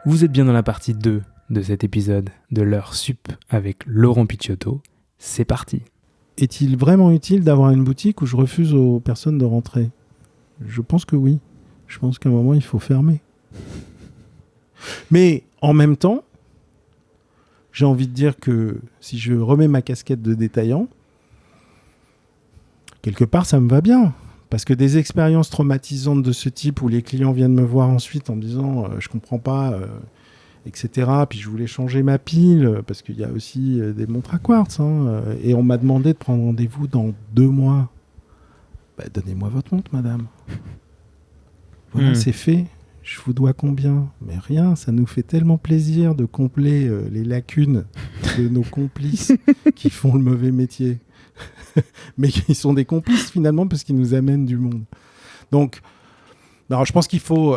Vous êtes bien dans la partie 2 de cet épisode de l'heure sup avec Laurent Picciotto. C'est parti. Est-il vraiment utile d'avoir une boutique où je refuse aux personnes de rentrer ? Je pense que oui. Je pense qu'à un moment, il faut fermer. Mais en même temps, j'ai envie de dire que si je remets ma casquette de détaillant, quelque part, ça me va bien. Parce que des expériences traumatisantes de ce type où les clients viennent me voir ensuite en me disant je comprends pas, etc. Puis je voulais changer ma pile parce qu'il y a aussi des montres à quartz. Et on m'a demandé de prendre rendez-vous dans 2 mois. Bah, donnez-moi votre montre, madame. Voilà, c'est fait. Je vous dois combien ? Mais rien, ça nous fait tellement plaisir de combler les lacunes de nos complices qui font le mauvais métier. Mais qui sont des complices finalement parce qu'ils nous amènent du monde. Donc, alors, je pense qu'il faut...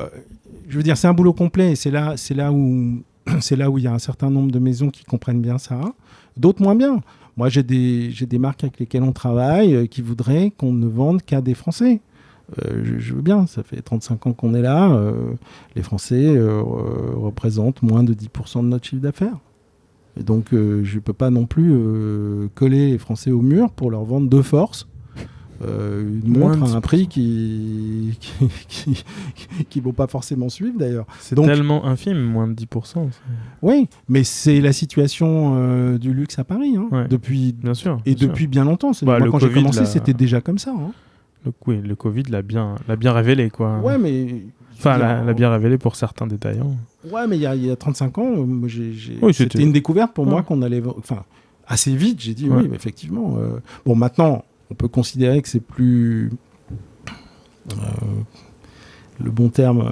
je veux dire, c'est un boulot complet et c'est là où il y a un certain nombre de maisons qui comprennent bien ça, d'autres moins bien. Moi, j'ai des marques avec lesquelles on travaille qui voudraient qu'on ne vende qu'à des Français. Je veux bien, ça fait 35 ans qu'on est là. Les Français représentent moins de 10% de notre chiffre d'affaires. Et donc, je ne peux pas non plus coller les Français au mur pour leur vendre de force une montre à un prix qui vaut pas forcément suivre d'ailleurs. C'est donc tellement infime, moins de 10%. Oui, mais c'est la situation du luxe à Paris depuis, bien sûr, depuis bien longtemps. Moi, quand j'ai commencé, c'était déjà comme ça. Le Covid l'a bien révélé, quoi. Ouais, mais... Enfin, l'a bien révélé pour certains détaillants. Ouais, mais il y a 35 ans, c'était une découverte pour moi qu'on allait... Enfin, assez vite, j'ai dit oui, mais effectivement. Bon, maintenant, on peut considérer que c'est plus... le bon terme,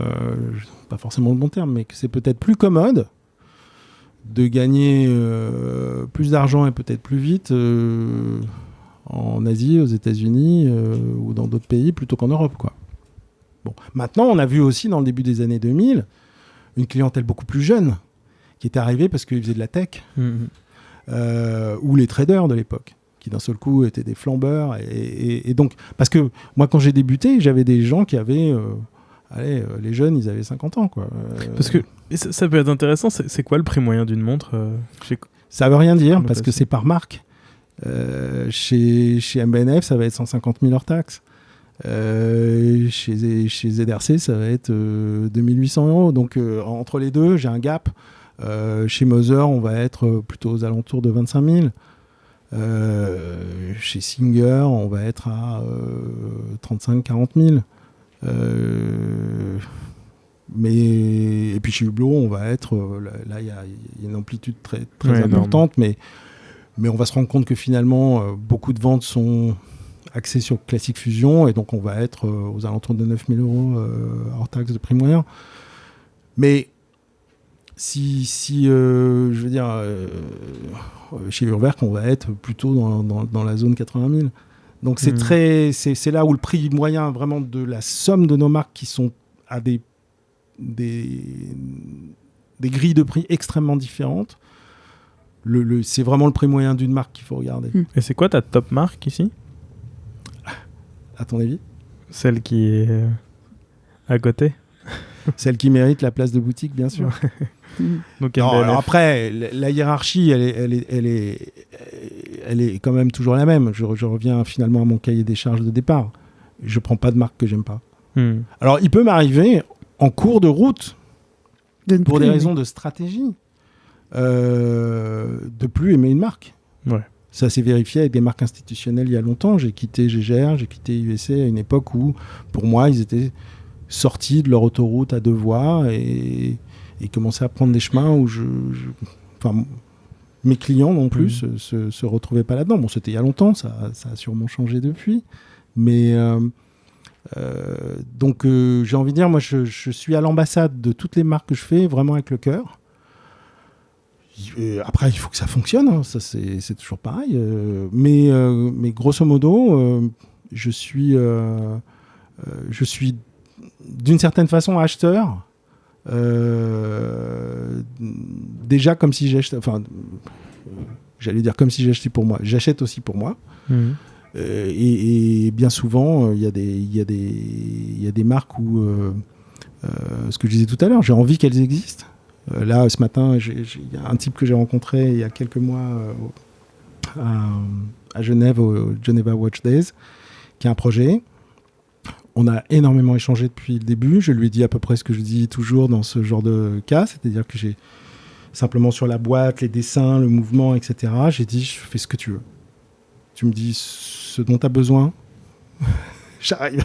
pas forcément le bon terme, mais que c'est peut-être plus commode de gagner plus d'argent et peut-être plus vite en Asie, aux États-Unis ou dans d'autres pays plutôt qu'en Europe, quoi. Bon. Maintenant, on a vu aussi dans le début des années 2000 une clientèle beaucoup plus jeune qui était arrivée parce qu'ils faisaient de la tech ou les traders de l'époque qui d'un seul coup étaient des flambeurs et donc parce que moi quand j'ai débuté j'avais des gens qui avaient les jeunes ils avaient 50 ans quoi. Parce que ça peut être intéressant, c'est quoi le prix moyen d'une montre Ça veut rien dire parce que c'est par marque. Chez MBNF ça va être 150 000 hors taxe. Chez ZRC ça va être 2800 €. Donc entre les deux j'ai un gap. Chez Moser on va être plutôt aux alentours de 25 000. Chez Singer on va être à 35-40 000. Et puis chez Hublot on va être là il y a une amplitude très, très importante mais on va se rendre compte que finalement beaucoup de ventes sont axé sur Classic Fusion et donc on va être aux alentours de 9 000 € hors taxe de prix moyen. Mais si je veux dire chez Urwerk on va être plutôt dans la zone 80 000. Donc c'est là où le prix moyen vraiment de la somme de nos marques qui sont à des grilles de prix extrêmement différentes. C'est vraiment le prix moyen d'une marque qu'il faut regarder. Et c'est quoi ta top marque ici ? À ton avis ? Celle qui est à côté ? Celle qui mérite la place de boutique, bien sûr. Donc, non, alors après, la hiérarchie, elle est quand même toujours la même. Je reviens finalement à mon cahier des charges de départ. Je ne prends pas de marque que j'aime pas. Alors, il peut m'arriver, en cours de route, pour des raisons de stratégie, de plus aimer une marque. Ouais. Ça s'est vérifié avec des marques institutionnelles il y a longtemps. J'ai quitté GGR, j'ai quitté USC à une époque où, pour moi, ils étaient sortis de leur autoroute à 2 voies et commençaient à prendre des chemins où mes clients non plus se retrouvaient pas là-dedans. Bon, c'était il y a longtemps, ça a sûrement changé depuis. Mais donc, j'ai envie de dire, moi, je suis à l'ambassade de toutes les marques que je fais, vraiment avec le cœur. Après, il faut que ça fonctionne, ça c'est toujours pareil. Mais grosso modo, je suis d'une certaine façon acheteur. Déjà comme si j'achetais, enfin, j'allais dire comme si j'achetais pour moi. J'achète aussi pour moi. Et bien souvent, il y a des marques où, ce que je disais tout à l'heure, j'ai envie qu'elles existent. Là, ce matin, il y a un type que j'ai rencontré il y a quelques mois à Genève, au Geneva Watch Days, qui a un projet. On a énormément échangé depuis le début. Je lui ai dit à peu près ce que je dis toujours dans ce genre de cas, c'est-à-dire que j'ai simplement sur la boîte, les dessins, le mouvement, etc. J'ai dit, je fais ce que tu veux. Tu me dis ce dont tu as besoin, j'arrive.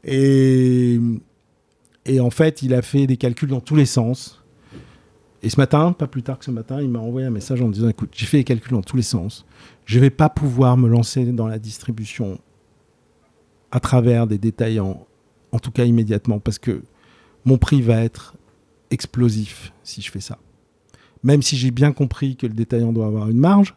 Et en fait, il a fait des calculs dans tous les sens. Et ce matin, pas plus tard que ce matin, il m'a envoyé un message en me disant, écoute, j'ai fait des calculs dans tous les sens. Je ne vais pas pouvoir me lancer dans la distribution à travers des détaillants, en tout cas immédiatement, parce que mon prix va être explosif si je fais ça. Même si j'ai bien compris que le détaillant doit avoir une marge,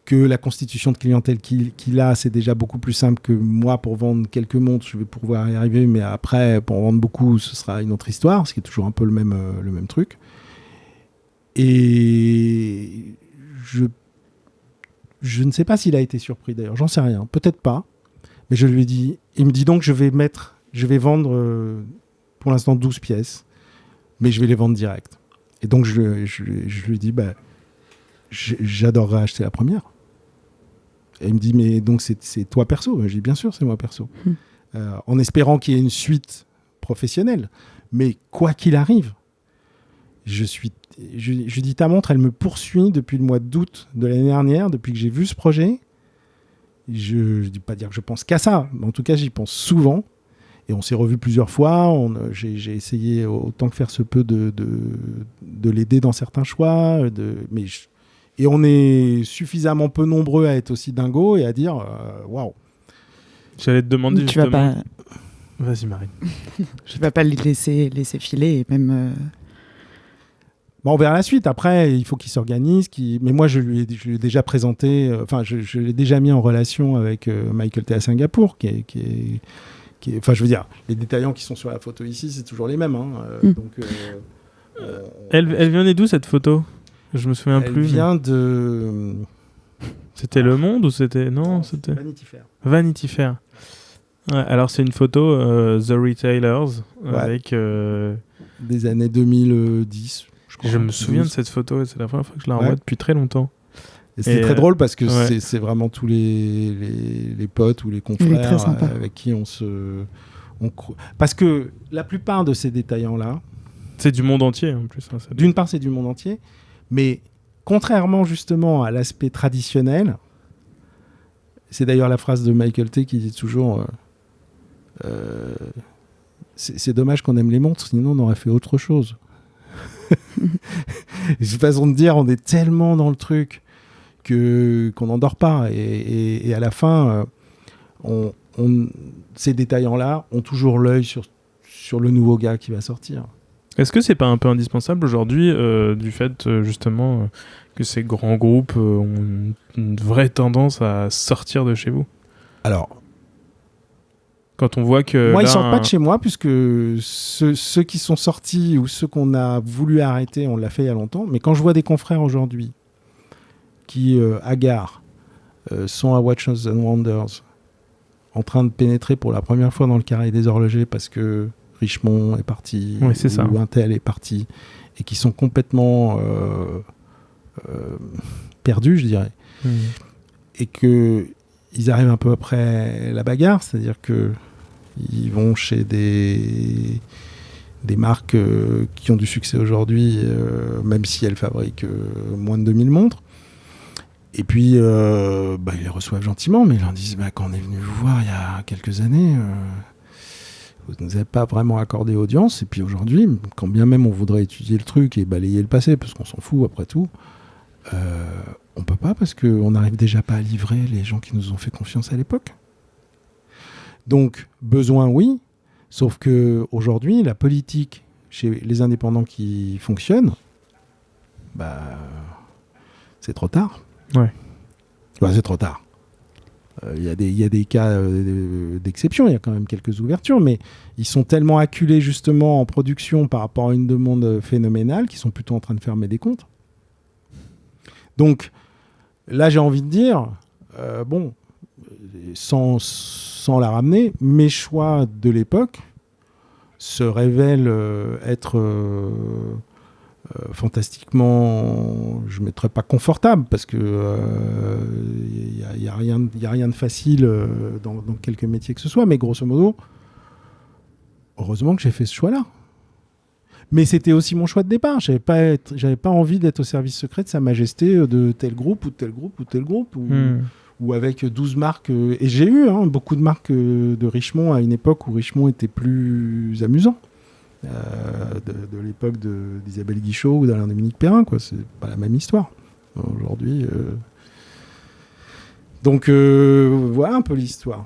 que la constitution de clientèle qu'il a, c'est déjà beaucoup plus simple que moi pour vendre quelques montres, je vais pouvoir y arriver, mais après, pour en vendre beaucoup, ce sera une autre histoire, ce qui est toujours un peu le même truc. Et je ne sais pas s'il a été surpris d'ailleurs, j'en sais rien, peut-être pas. Mais je lui ai dit, il me dit donc je vais vendre pour l'instant 12 pièces, mais je vais les vendre direct. Et donc je lui ai dit, j'adorerais acheter la première. Et il me dit, mais donc c'est toi perso? Je dis, bien sûr, c'est moi perso. En espérant qu'il y ait une suite professionnelle. Mais quoi qu'il arrive, je dis, ta montre, elle me poursuit depuis le mois d'août de l'année dernière, depuis que j'ai vu ce projet. Je ne dis pas dire que je pense qu'à ça, mais en tout cas, j'y pense souvent. Et on s'est revus plusieurs fois. J'ai essayé autant que faire se peut de l'aider dans certains choix. Et on est suffisamment peu nombreux à être aussi dingos et à dire waouh. J'allais te demander tu justement... Vas-y, Marie. Tu vas pas les laisser filer et même... On verra la suite. Après, il faut qu'il s'organise. Mais moi, je lui ai déjà présenté... je l'ai déjà mis en relation avec Michael T à Singapour, qui est... Enfin, je veux dire, les détaillants qui sont sur la photo ici, c'est toujours les mêmes. Donc, elle vient d'où, cette photo? Je me souviens plus. Elle vient de... C'était Le Monde ou c'était... Non, c'était... Vanity Fair. Vanity Fair. Ouais, alors, c'est une photo The Retailers avec... Des années 2010. Je me souviens de cette photo et c'est la première fois que je la revois depuis très longtemps. Et c'est très drôle parce que c'est vraiment tous les potes ou les confrères avec qui parce que la plupart de ces détaillants-là... C'est du monde entier en plus. D'une part, c'est du monde entier, mais contrairement justement à l'aspect traditionnel, c'est d'ailleurs la phrase de Michael T qui dit toujours c'est dommage qu'on aime les montres, sinon on aurait fait autre chose. C'est une façon de dire, on est tellement dans le truc qu'on n'en dort pas. Et à la fin, ces détaillants-là ont toujours l'œil sur le nouveau gars qui va sortir. Est-ce que c'est pas un peu indispensable aujourd'hui du fait justement que ces grands groupes ont une vraie tendance à sortir de chez vous? Alors, quand on voit que... Moi, ils sortent pas de chez moi, puisque ceux qui sont sortis ou ceux qu'on a voulu arrêter, on l'a fait il y a longtemps. Mais quand je vois des confrères aujourd'hui qui, à gare, sont à Watches and Wonders, en train de pénétrer pour la première fois dans le carré des horlogers parce que Richemont est parti, ou Intel est parti, et qui sont complètement perdus, je dirais. Et qu'ils arrivent un peu après la bagarre, c'est-à-dire qu'ils vont chez des marques qui ont du succès aujourd'hui, même si elles fabriquent moins de 2000 montres. Et puis, ils les reçoivent gentiment, mais ils leur disent quand on est venu vous voir il y a quelques années, vous ne nous avez pas vraiment accordé audience. Et puis aujourd'hui, quand bien même on voudrait étudier le truc et balayer le passé, parce qu'on s'en fout après tout, on peut pas parce qu'on n'arrive déjà pas à livrer les gens qui nous ont fait confiance à l'époque. Donc, besoin, oui, sauf qu'aujourd'hui, la politique chez les indépendants qui fonctionnent, c'est trop tard. Ouais. C'est trop tard. Il y a des cas d'exception, il y a quand même quelques ouvertures, mais ils sont tellement acculés justement en production par rapport à une demande phénoménale qu'ils sont plutôt en train de fermer des comptes. Donc, là, j'ai envie de dire, sans la ramener, mes choix de l'époque se révèlent être fantastiquement, je ne mettrais pas confortable, parce que y a rien de facile dans quelque métier que ce soit, mais grosso modo, heureusement que j'ai fait ce choix-là. Mais c'était aussi mon choix de départ. J'avais pas envie d'être au service secret de Sa Majesté de tel groupe ou de tel groupe ou de tel groupe, ou avec 12 marques. Et j'ai eu beaucoup de marques de Richemont à une époque où Richemont était plus amusant. De l'époque d'Isabelle Guichot ou d'Alain-Dominique Perrin, quoi. C'est pas la même histoire. Aujourd'hui. Donc voilà un peu l'histoire.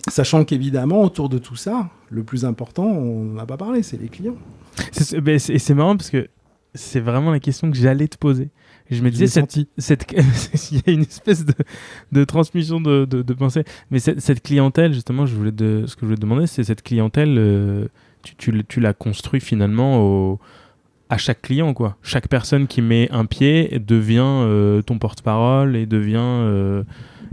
Sachant qu'évidemment, autour de tout ça, le plus important, on n'en a pas parlé, c'est les clients. C'est marrant parce que c'est vraiment la question que j'allais te poser. Et je me disais, il y a une espèce de transmission de pensée. Mais cette clientèle, justement, ce que je voulais te demander, c'est cette clientèle, tu l'as construit finalement à chaque client, quoi. Chaque personne qui met un pied devient ton porte-parole et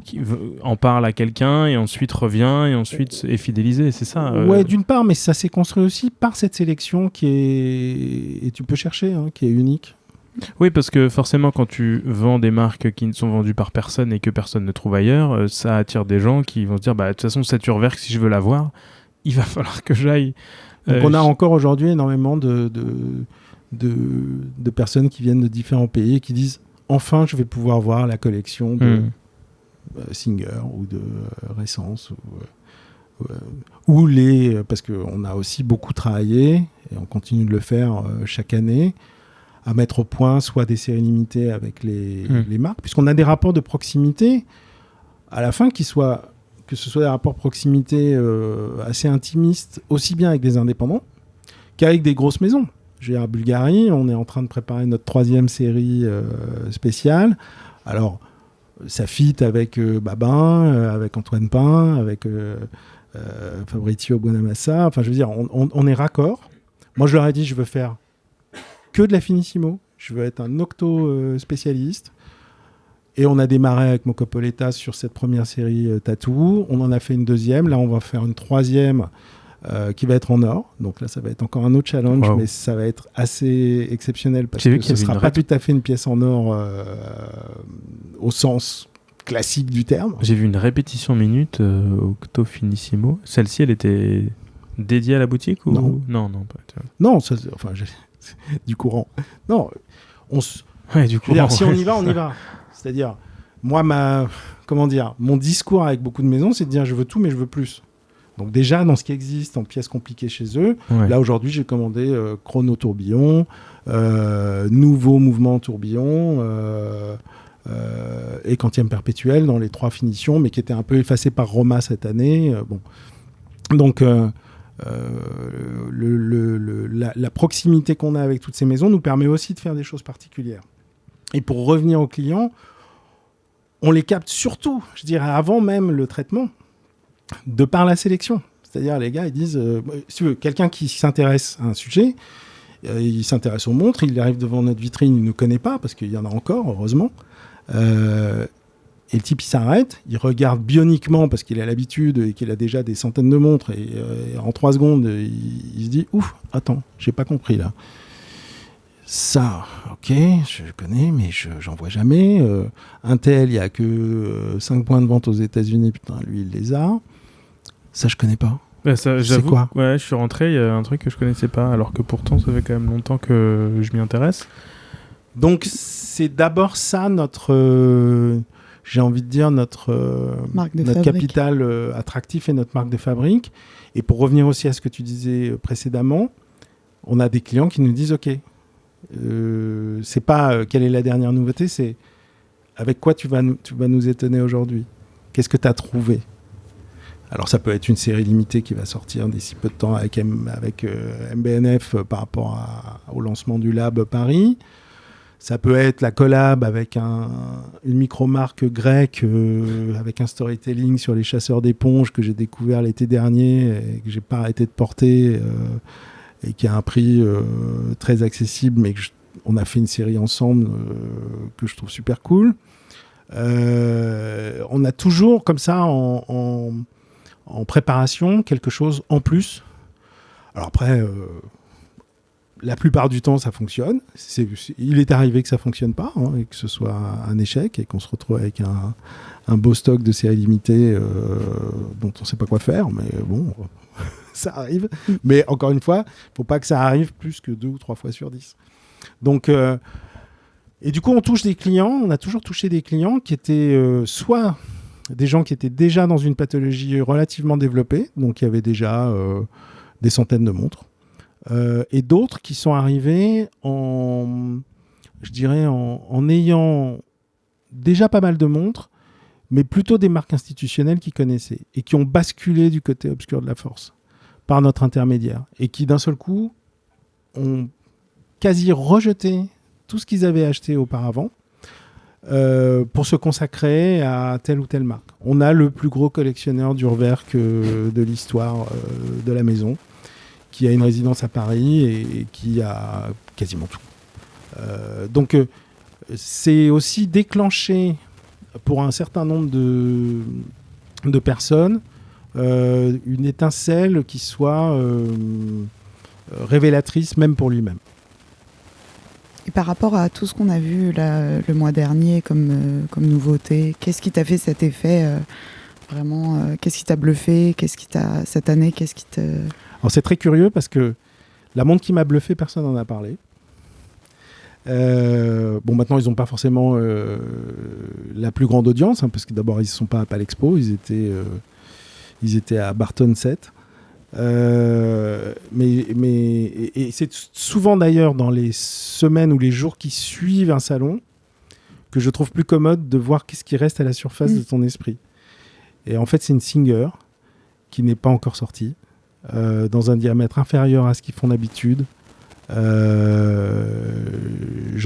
qui en parle à quelqu'un et ensuite revient et ensuite est fidélisé, c'est ça Ouais, d'une part, mais ça s'est construit aussi par cette sélection qui est, et tu peux chercher, qui est unique. Oui, parce que forcément, quand tu vends des marques qui ne sont vendues par personne et que personne ne trouve ailleurs, ça attire des gens qui vont se dire, de toute façon, cette Urwerk, si je veux la voir, il va falloir que j'aille. Donc on a encore aujourd'hui énormément de personnes qui viennent de différents pays et qui disent, enfin, je vais pouvoir voir la collection de Singer ou de Ressence ou parce qu'on a aussi beaucoup travaillé et on continue de le faire chaque année à mettre au point soit des séries limitées avec les marques, puisqu'on a des rapports de proximité à la fin que ce soit des rapports de proximité assez intimistes, aussi bien avec des indépendants qu'avec des grosses maisons. À Bulgarie, on est en train de préparer notre 3e série spéciale. Alors, ça fit avec Babin, avec Antoine Pain, avec Fabrizio Buonamassa. Enfin, je veux dire, on est raccord. Moi, je leur ai dit, je veux faire que de la finissimo. Je veux être un octo spécialiste. Et on a démarré avec Mocopoleta sur cette première série Tattoo. On en a fait une 2e. Là, on va faire une 3e qui va être en or. Donc là, ça va être encore un autre challenge, mais ça va être assez exceptionnel parce que ce ne sera pas tout à fait une pièce en or au sens classique du terme. J'ai vu une répétition minute Octo Finissimo. Celle-ci, elle était dédiée à la boutique ou... Non, pas. Non, du courant. Non, du courant. Dire, si on y va, on y va. C'est-à-dire, moi, mon discours avec beaucoup de maisons, c'est de dire je veux tout, mais je veux plus. Donc déjà, dans ce qui existe en pièces compliquées chez eux, là aujourd'hui, j'ai commandé Chrono Tourbillon, Nouveau Mouvement Tourbillon et Quantième Perpétuel dans les 3 finitions, mais qui étaient un peu effacées par Roma cette année. Donc, la proximité qu'on a avec toutes ces maisons nous permet aussi de faire des choses particulières. Et pour revenir aux clients, on les capte surtout, je dirais, avant même le traitement, de par la sélection. C'est-à-dire, les gars, ils disent, si tu veux, quelqu'un qui s'intéresse à un sujet, il s'intéresse aux montres, il arrive devant notre vitrine, il ne nous connaît pas, parce qu'il y en a encore, heureusement. Et le type, il s'arrête, il regarde bioniquement, parce qu'il a l'habitude et qu'il a déjà des centaines de montres, et en 3 secondes, il se dit, ouf, attends, j'ai pas compris, là. Ça, ok, je connais, mais j'en vois jamais. Intel, il n'y a que 5 points de vente aux États-Unis, putain, lui, il les a. Ça, je connais pas. C'est quoi ? Ouais, je suis rentré, il y a un truc que je connaissais pas, alors que pourtant, ça fait quand même longtemps que je m'y intéresse. Donc, c'est d'abord ça, j'ai envie de dire, notre capital attractif et notre marque de fabrique. Et pour revenir aussi à ce que tu disais précédemment, on a des clients qui nous disent, ok, c'est pas quelle est la dernière nouveauté, c'est avec quoi tu vas nous étonner aujourd'hui. Qu'est-ce que tu as trouvé ? Alors ça peut être une série limitée qui va sortir d'ici peu de temps avec MBNF par rapport au lancement du Lab Paris. Ça peut être la collab avec une micro-marque grecque avec un storytelling sur les chasseurs d'éponges que j'ai découvert l'été dernier et que j'ai pas arrêté de porter et qui a un prix très accessible, mais on a fait une série ensemble que je trouve super cool. On a toujours comme ça en préparation quelque chose en plus. Alors après, la plupart du temps, ça fonctionne. Il est arrivé que ça fonctionne pas, hein, et que ce soit un échec, et qu'on se retrouve avec un beau stock de séries limitées dont on sait pas quoi faire, mais bon, ça arrive. Mais encore une fois, faut pas que ça arrive plus que 2 ou 3 fois sur 10. Donc, et du coup, on touche des clients. On a toujours touché des clients qui étaient soit des gens qui étaient déjà dans une pathologie relativement développée, donc il y avait déjà des centaines de montres, et d'autres qui sont arrivés en ayant déjà pas mal de montres, mais plutôt des marques institutionnelles qu'ils connaissaient et qui ont basculé du côté obscur de la force par notre intermédiaire et qui d'un seul coup ont quasi rejeté tout ce qu'ils avaient acheté auparavant pour se consacrer à telle ou telle marque. On a le plus gros collectionneur d'Urwerk de l'histoire de la maison, qui a une résidence à Paris et qui a quasiment tout. Donc c'est aussi déclenché pour un certain nombre de personnes une étincelle qui soit révélatrice même pour lui-même. Et par rapport à tout ce qu'on a vu là, le mois dernier comme nouveauté, qu'est-ce qui t'a fait cet effet vraiment qu'est-ce qui t'a bluffé, cette année, Alors c'est très curieux parce que la montre qui m'a bluffé, personne n'en a parlé. Bon, maintenant ils n'ont pas forcément la plus grande audience, hein, parce que d'abord ils ne sont pas à Palexpo, ils étaient à Barton 7. Et c'est souvent d'ailleurs dans les semaines ou les jours qui suivent un salon que je trouve plus commode de voir qu'est-ce qui reste à la surface de ton esprit. Et en fait, c'est une Singer qui n'est pas encore sortie, dans un diamètre inférieur à ce qu'ils font d'habitude. J'en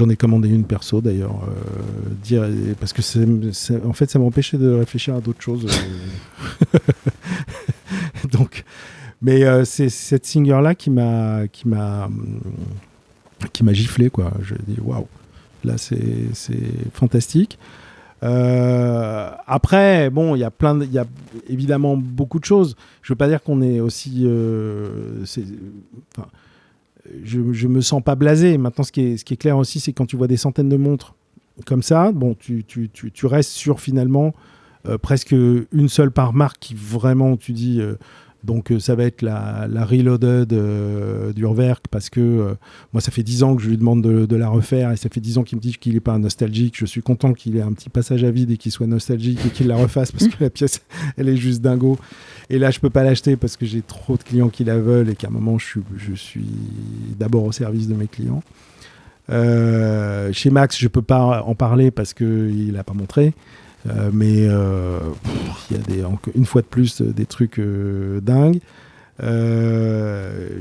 ai commandé une perso d'ailleurs, parce que en fait, ça m'empêchait de réfléchir à d'autres choses. Donc. Mais c'est cette Singer-là qui m'a giflé, quoi. Je dis waouh, là c'est fantastique. Après, bon, il y a évidemment beaucoup de choses. Je veux pas dire qu'on est aussi. Je me sens pas blasé. Maintenant, ce qui est clair aussi, c'est quand tu vois des centaines de montres comme ça, bon, tu restes sur finalement presque une seule par marque qui vraiment, tu dis. Donc ça va être la Reloaded d'Urwerk, parce que moi ça fait 10 ans que je lui demande de la refaire, et ça fait 10 ans qu'il me dit qu'il n'est pas nostalgique. Je suis content qu'il ait un petit passage à vide et qu'il soit nostalgique et qu'il la refasse, parce que la pièce elle est juste dingo. Et là je peux pas l'acheter parce que j'ai trop de clients qui la veulent et qu'à un moment je suis d'abord au service de mes clients. Chez Max je peux pas en parler parce qu'il n'a pas montré. Mais il y a une fois de plus des trucs dingues.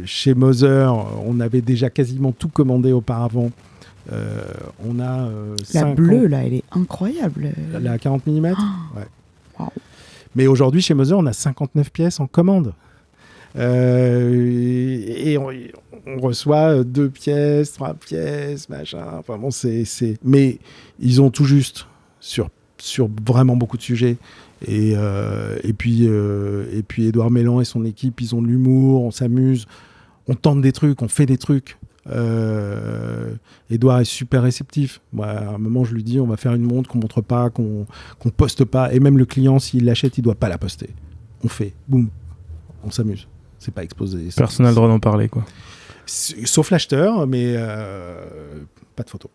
Chez Moser, on avait déjà quasiment tout commandé auparavant. On a la bleue, là, elle est incroyable. La 40 mm. Oh. Ouais. Wow. Mais aujourd'hui, chez Moser, on a 59 pièces en commande. Et on reçoit 2 pièces, 3 pièces, machin. Enfin bon, mais ils ont tout juste sur vraiment beaucoup de sujets. Et puis Édouard Mélan et son équipe, ils ont de l'humour, on s'amuse, on tente des trucs, on fait des trucs. Édouard est super réceptif. Moi, à un moment, je lui dis, on va faire une montre qu'on montre pas, qu'on poste pas. Et même le client, s'il l'achète, il doit pas la poster. On fait, boum, on s'amuse. C'est pas exposé. Personne n'a le droit d'en parler, quoi. Sauf l'acheteur, mais pas de photos.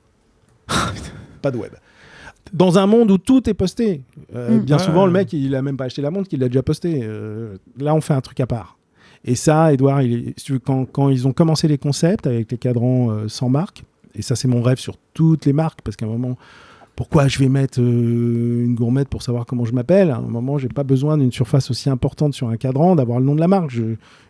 Pas de web. Dans un monde où tout est posté. Bien souvent, le mec, il a même pas acheté la montre, qu'il l'a déjà posté. Là, on fait un truc à part. Et ça, Édouard, quand ils ont commencé les concepts avec les cadrans sans marque, et ça, c'est mon rêve sur toutes les marques, parce qu'à un moment, pourquoi je vais mettre une gourmette pour savoir comment je m'appelle ? À un moment, j'ai pas besoin d'une surface aussi importante sur un cadran, d'avoir le nom de la marque.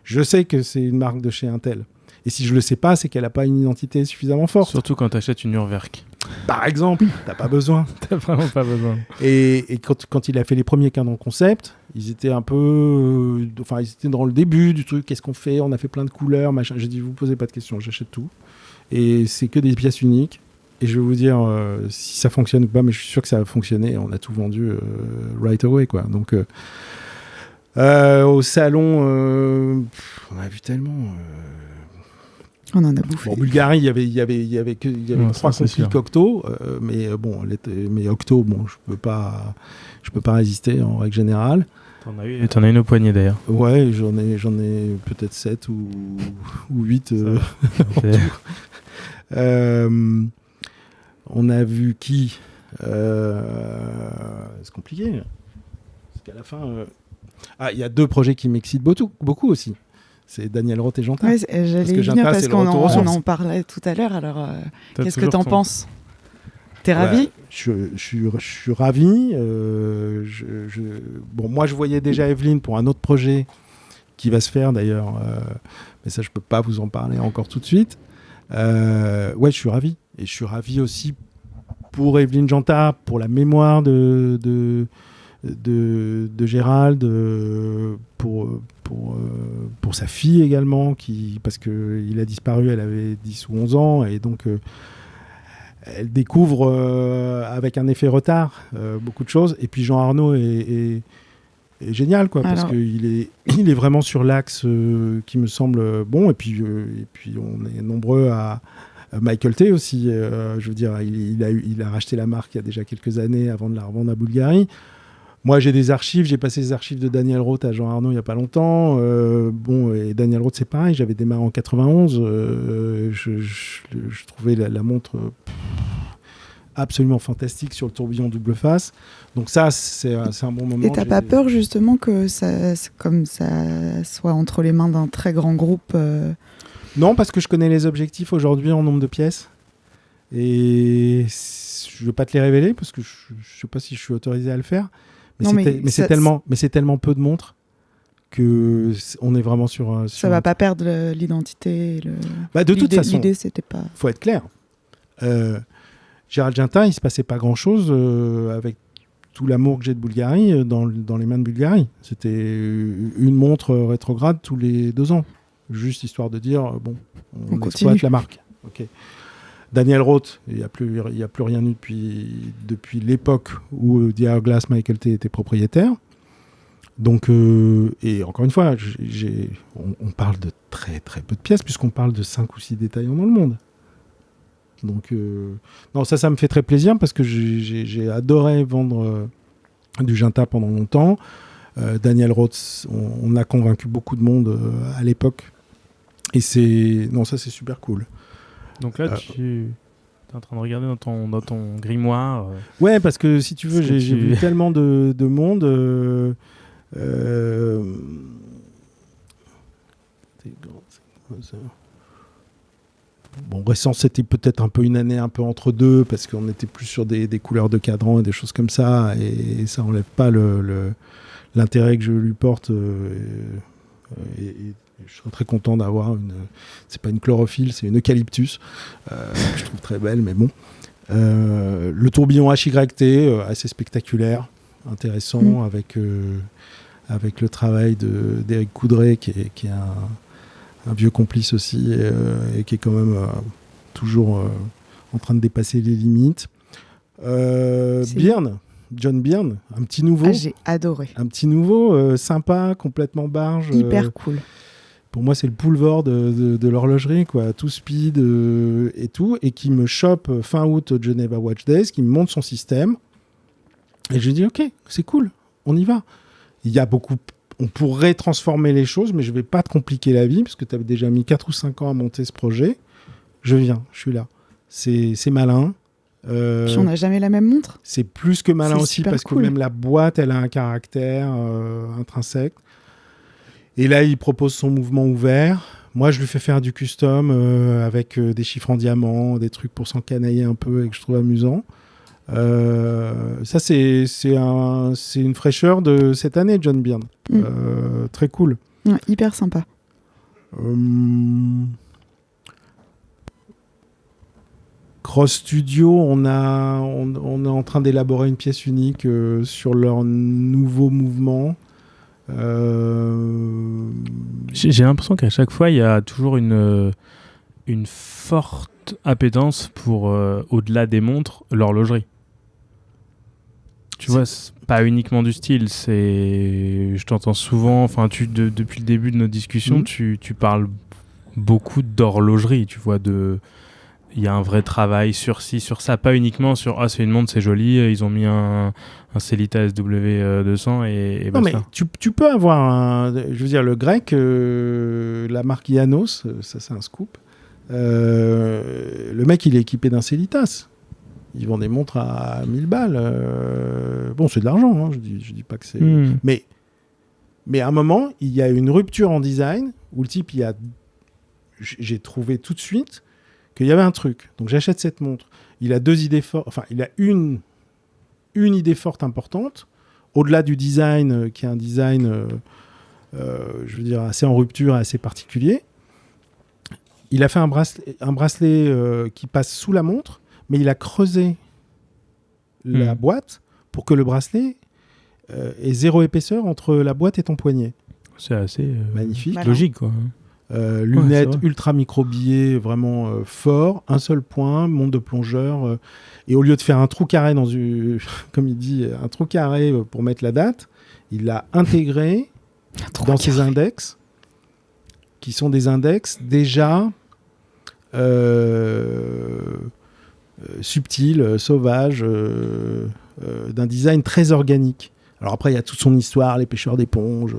Je sais que c'est une marque de chez Intel. Et si je le sais pas, c'est qu'elle a pas une identité suffisamment forte. Surtout quand tu achètes une Urwerk. Par exemple, t'as pas besoin. T'as vraiment pas besoin. Et quand il a fait les premiers cadrans concept, ils étaient un peu... ils étaient dans le début du truc. Qu'est-ce qu'on fait ? On a fait plein de couleurs, machin. J'ai dit, vous posez pas de questions, j'achète tout. Et c'est que des pièces uniques. Et je vais vous dire si ça fonctionne ou pas, mais je suis sûr que ça va fonctionner. On a tout vendu right away, quoi. Donc, au salon, on a vu tellement... On en a bouffé. Bon, Bulgarie, il y avait 3 compliques Octo, mais mais Octo, bon, je peux pas résister en règle générale. T'en as une au poignet d'ailleurs. Ouais, j'en ai peut-être 7 ou 8. On a vu qui c'est compliqué. Parce qu'à la fin... il y a 2 projets qui m'excitent beaucoup aussi. C'est Daniel Roth et Janta. Ouais, j'allais y venir parce qu'on en parlait tout à l'heure. Alors, qu'est-ce que t'en penses ? T'es ravi ? Je suis ravi. Bon, moi, je voyais déjà Evelyne pour un autre projet qui va se faire d'ailleurs. Mais ça, je peux pas vous en parler encore tout de suite. Je suis ravi. Et je suis ravi aussi pour Evelyne Janta, pour la mémoire de Gérald, pour sa fille également, parce qu'il a disparu, elle avait 10 ou 11 ans, et donc elle découvre avec un effet retard beaucoup de choses. Et puis Jean Arnaud est génial, quoi, parce qu'il est vraiment sur l'axe qui me semble bon, et puis on est nombreux à... Michael T aussi, je veux dire, il a racheté la marque il y a déjà quelques années avant de la revendre à Bulgarie. Moi, j'ai des archives, j'ai passé les archives de Daniel Roth à Jean Arnaud il n'y a pas longtemps. Et Daniel Roth, c'est pareil, j'avais démarré en 91. Je trouvais la montre absolument fantastique sur le tourbillon double face. Donc ça, c'est un bon moment. Et t'as pas peur justement que ça soit entre les mains d'un très grand groupe Non, parce que je connais les objectifs aujourd'hui en nombre de pièces. Et je ne veux pas te les révéler parce que je ne sais pas si je suis autorisé à le faire. Mais c'est tellement peu de montres qu'on est vraiment sur... Ça ne va pas perdre l'identité. De toute façon, l'idée, c'était pas... faut être clair. Gérald Gintin, il ne se passait pas grand-chose avec tout l'amour que j'ai de Bulgarie dans les mains de Bulgarie. C'était une montre rétrograde tous les 2 ans. Juste histoire de dire, on exploite la marque. Okay. Daniel Roth, il n'y a plus rien eu depuis l'époque où The Hourglass Michael T était propriétaire. Donc, et encore une fois, on parle de très très peu de pièces puisqu'on parle de 5 ou 6 détaillants dans le monde. Donc, non, ça me fait très plaisir parce que j'ai adoré vendre du Ginta pendant longtemps. Daniel Roth, on a convaincu beaucoup de monde à l'époque. Et ça c'est super cool. Donc là, tu es en train de regarder dans ton grimoire. Ouais, parce que si tu veux, j'ai vu tellement de monde. Bon, récent, c'était peut-être un peu une année un peu entre deux, parce qu'on était plus sur des couleurs de cadran et des choses comme ça, et ça enlève pas l'intérêt que je lui porte. Et je suis très content d'avoir c'est pas une chlorophylle, c'est une eucalyptus, je trouve très belle, mais bon. Le tourbillon HYT, assez spectaculaire, intéressant, avec le travail d'Éric Coudray, qui est un vieux complice aussi, et qui est quand même toujours en train de dépasser les limites. John Byrne, un petit nouveau. Ah, j'ai adoré. Un petit nouveau, sympa, complètement barge. Hyper cool. Pour moi, c'est le Poulvord de l'horlogerie, quoi. Tout speed et tout. Et qui me chope fin août au Geneva Watch Days, qui me montre son système. Et je lui dis, OK, c'est cool, on y va. Il y a beaucoup... On pourrait transformer les choses, mais je ne vais pas te compliquer la vie, parce que tu avais déjà mis 4 ou 5 ans à monter ce projet. Je viens, je suis là. C'est malin. Puis on n'a jamais la même montre. C'est plus que malin aussi, parce cool. que même la boîte, elle a un caractère intrinsèque. Et là, il propose son mouvement ouvert. Moi, je lui fais faire du custom avec des chiffres en diamant, des trucs pour s'encanailler un peu et que je trouve amusant. Ça, c'est une fraîcheur de cette année, John Byrne. Très cool. Ouais, hyper sympa. Cross Studio, on est en train d'élaborer une pièce unique sur leur nouveau mouvement. J'ai l'impression qu'à chaque fois, il y a toujours une forte appétence pour, au-delà des montres, l'horlogerie. Tu vois, c'est pas uniquement du style, je t'entends souvent, enfin, depuis le début de notre discussion, tu parles beaucoup d'horlogerie, tu vois, il y a un vrai travail sur ci, sur ça, pas uniquement sur « Ah, c'est une montre, c'est joli, ils ont mis un Sellita SW200 et Non, basta. mais tu peux avoir je veux dire, le grec, la marque Ianos, ça c'est un scoop. Le mec, il est équipé d'un Cellitas. Ils vendent des montres à 1000 balles. Bon, c'est de l'argent, hein, je dis pas que c'est... Mais à un moment, il y a une rupture en design où le type, j'ai trouvé tout de suite qu'il y avait un truc. Donc j'achète cette montre. Il a deux idées fortes. Enfin, il a une idée forte importante. Au-delà du design, qui est un design, je veux dire, assez en rupture, assez particulier. Il a fait un bracelet qui passe sous la montre, mais il a creusé la boîte pour que le bracelet ait 0 épaisseur entre la boîte et ton poignet. C'est assez magnifique. Logique, quoi. Lunettes ultra micro-billets, vraiment fort, un seul point, montre de plongeur. Et au lieu de faire un trou carré comme il dit, un trou carré pour mettre la date, il l'a intégré dans ses index, qui sont des index déjà subtils, sauvages, d'un design très organique. Alors après, il y a toute son histoire, les pêcheurs d'éponges,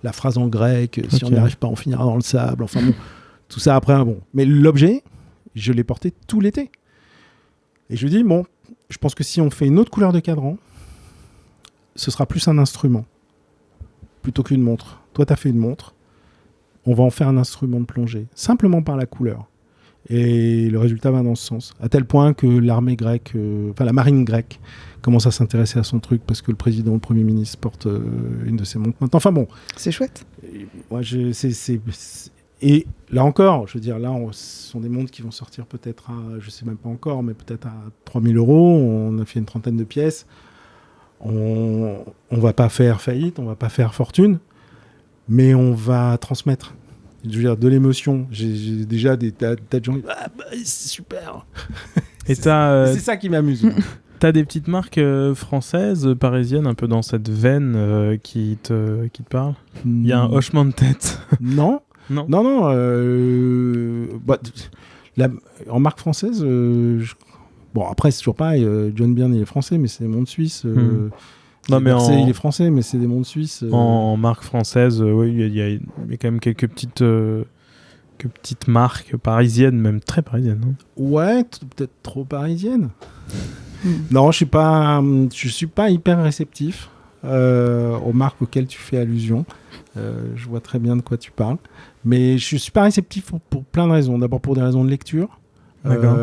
la phrase en grec, si on n'y arrive pas, on finira dans le sable. Enfin bon, tout ça après, bon. Mais l'objet, je l'ai porté tout l'été. Et je lui dis, bon, je pense que si on fait une autre couleur de cadran, ce sera plus un instrument, plutôt qu'une montre. Toi, tu as fait une montre, on va en faire un instrument de plongée, simplement par la couleur. Et le résultat va dans ce sens. À tel point que l'armée grecque, la marine grecque, commence à s'intéresser à son truc parce que le président, le Premier ministre porte une de ses montres maintenant. Enfin bon. C'est chouette. Et là encore, je veux dire, ce sont des montres qui vont sortir peut-être à, je sais même pas encore, mais peut-être à 3 000 €. On a fait une trentaine de pièces. On va pas faire faillite, on va pas faire fortune, mais on va transmettre. Je veux dire, de l'émotion. J'ai déjà des tas de gens qui disent « Ah, bah, c'est super !» Et c'est ça qui m'amuse. T'as des petites marques françaises, parisiennes, un peu dans cette veine qui te parlent. Il y a un hochement de tête. Non. Non. En marque française, bon, après, c'est toujours pareil. John Byrne, il est français, mais c'est des montres suisses. Non, mais il est français, mais c'est des montres suisses. En marque française, oui, il y a quand même quelques petites marques parisiennes, même très parisiennes. Hein. Ouais, peut-être trop parisiennes. Non, je suis pas hyper réceptif aux marques auxquelles tu fais allusion. Je vois très bien de quoi tu parles, mais je suis pas réceptif pour plein de raisons. D'abord pour des raisons de lecture. D'accord.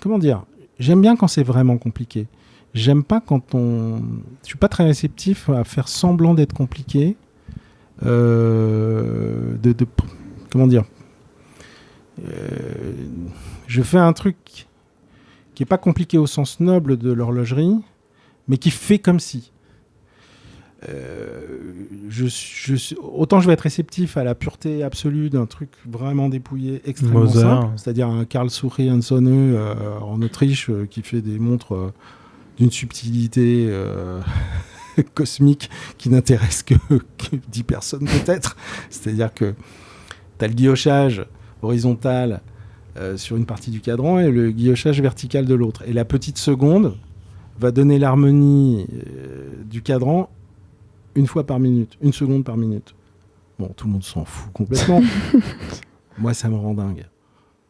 Comment dire, j'aime bien quand c'est vraiment compliqué. J'aime pas quand je suis pas très réceptif à faire semblant d'être compliqué. Comment dire, je fais un truc qui est pas compliqué au sens noble de l'horlogerie, mais qui fait comme si. Autant je vais être réceptif à la pureté absolue d'un truc vraiment dépouillé, extrêmement simple, c'est-à-dire un Karlsruhe Hansonne en Autriche qui fait des montres d'une subtilité cosmique qui n'intéresse que 10 personnes peut-être. C'est-à-dire que tu as le guillochage horizontal sur une partie du cadran et le guillochage vertical de l'autre. Et la petite seconde va donner l'harmonie du cadran une seconde par minute. Bon, tout le monde s'en fout complètement. Moi, ça me rend dingue.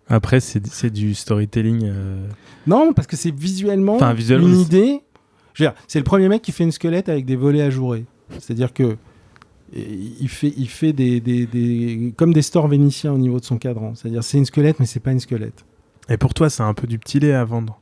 Après, c'est du storytelling. Non, parce que c'est visuellement une idée. Je veux dire, c'est le premier mec qui fait une squelette avec des volets ajourés. C'est-à-dire que il fait des comme des stores vénitiens au niveau de son cadran. C'est-à-dire, c'est une squelette, mais c'est pas une squelette. Et pour toi, c'est un peu du petit lait à vendre.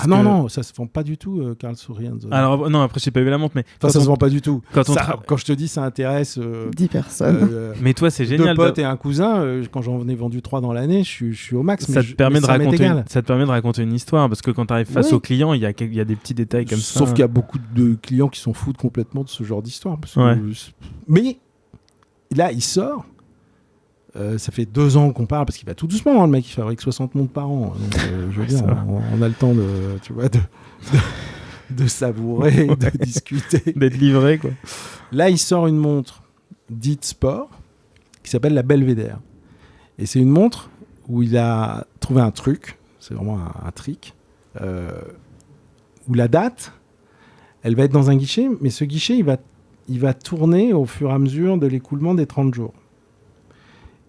Non, ça se vend pas du tout, Karlsruhe. Alors, non, après, j'ai pas vu la montre, mais. Enfin, ça se vend pas du tout. Quand je te dis, ça intéresse 10 personnes. Mais toi, c'est génial. 2 potes et un cousin, quand j'en ai vendu 3 dans l'année, je suis au max. Ça te permet de raconter une histoire, parce que quand tu arrives face au client, il y a des petits détails comme ça. Sauf qu'il y a beaucoup de clients qui s'en foutent complètement de ce genre d'histoire. Mais là, il sort. Ça fait 2 ans qu'on parle, parce qu'il va tout doucement, hein, le mec il fabrique 60 montres par an, donc je veux dire, on a le temps de savourer, de discuter, d'être livré, quoi. Là il sort une montre dite sport qui s'appelle la Belvedere. Et c'est une montre où il a trouvé un truc, c'est vraiment un trick, où la date, elle va être dans un guichet, mais ce guichet, il va tourner au fur et à mesure de l'écoulement des 30 jours.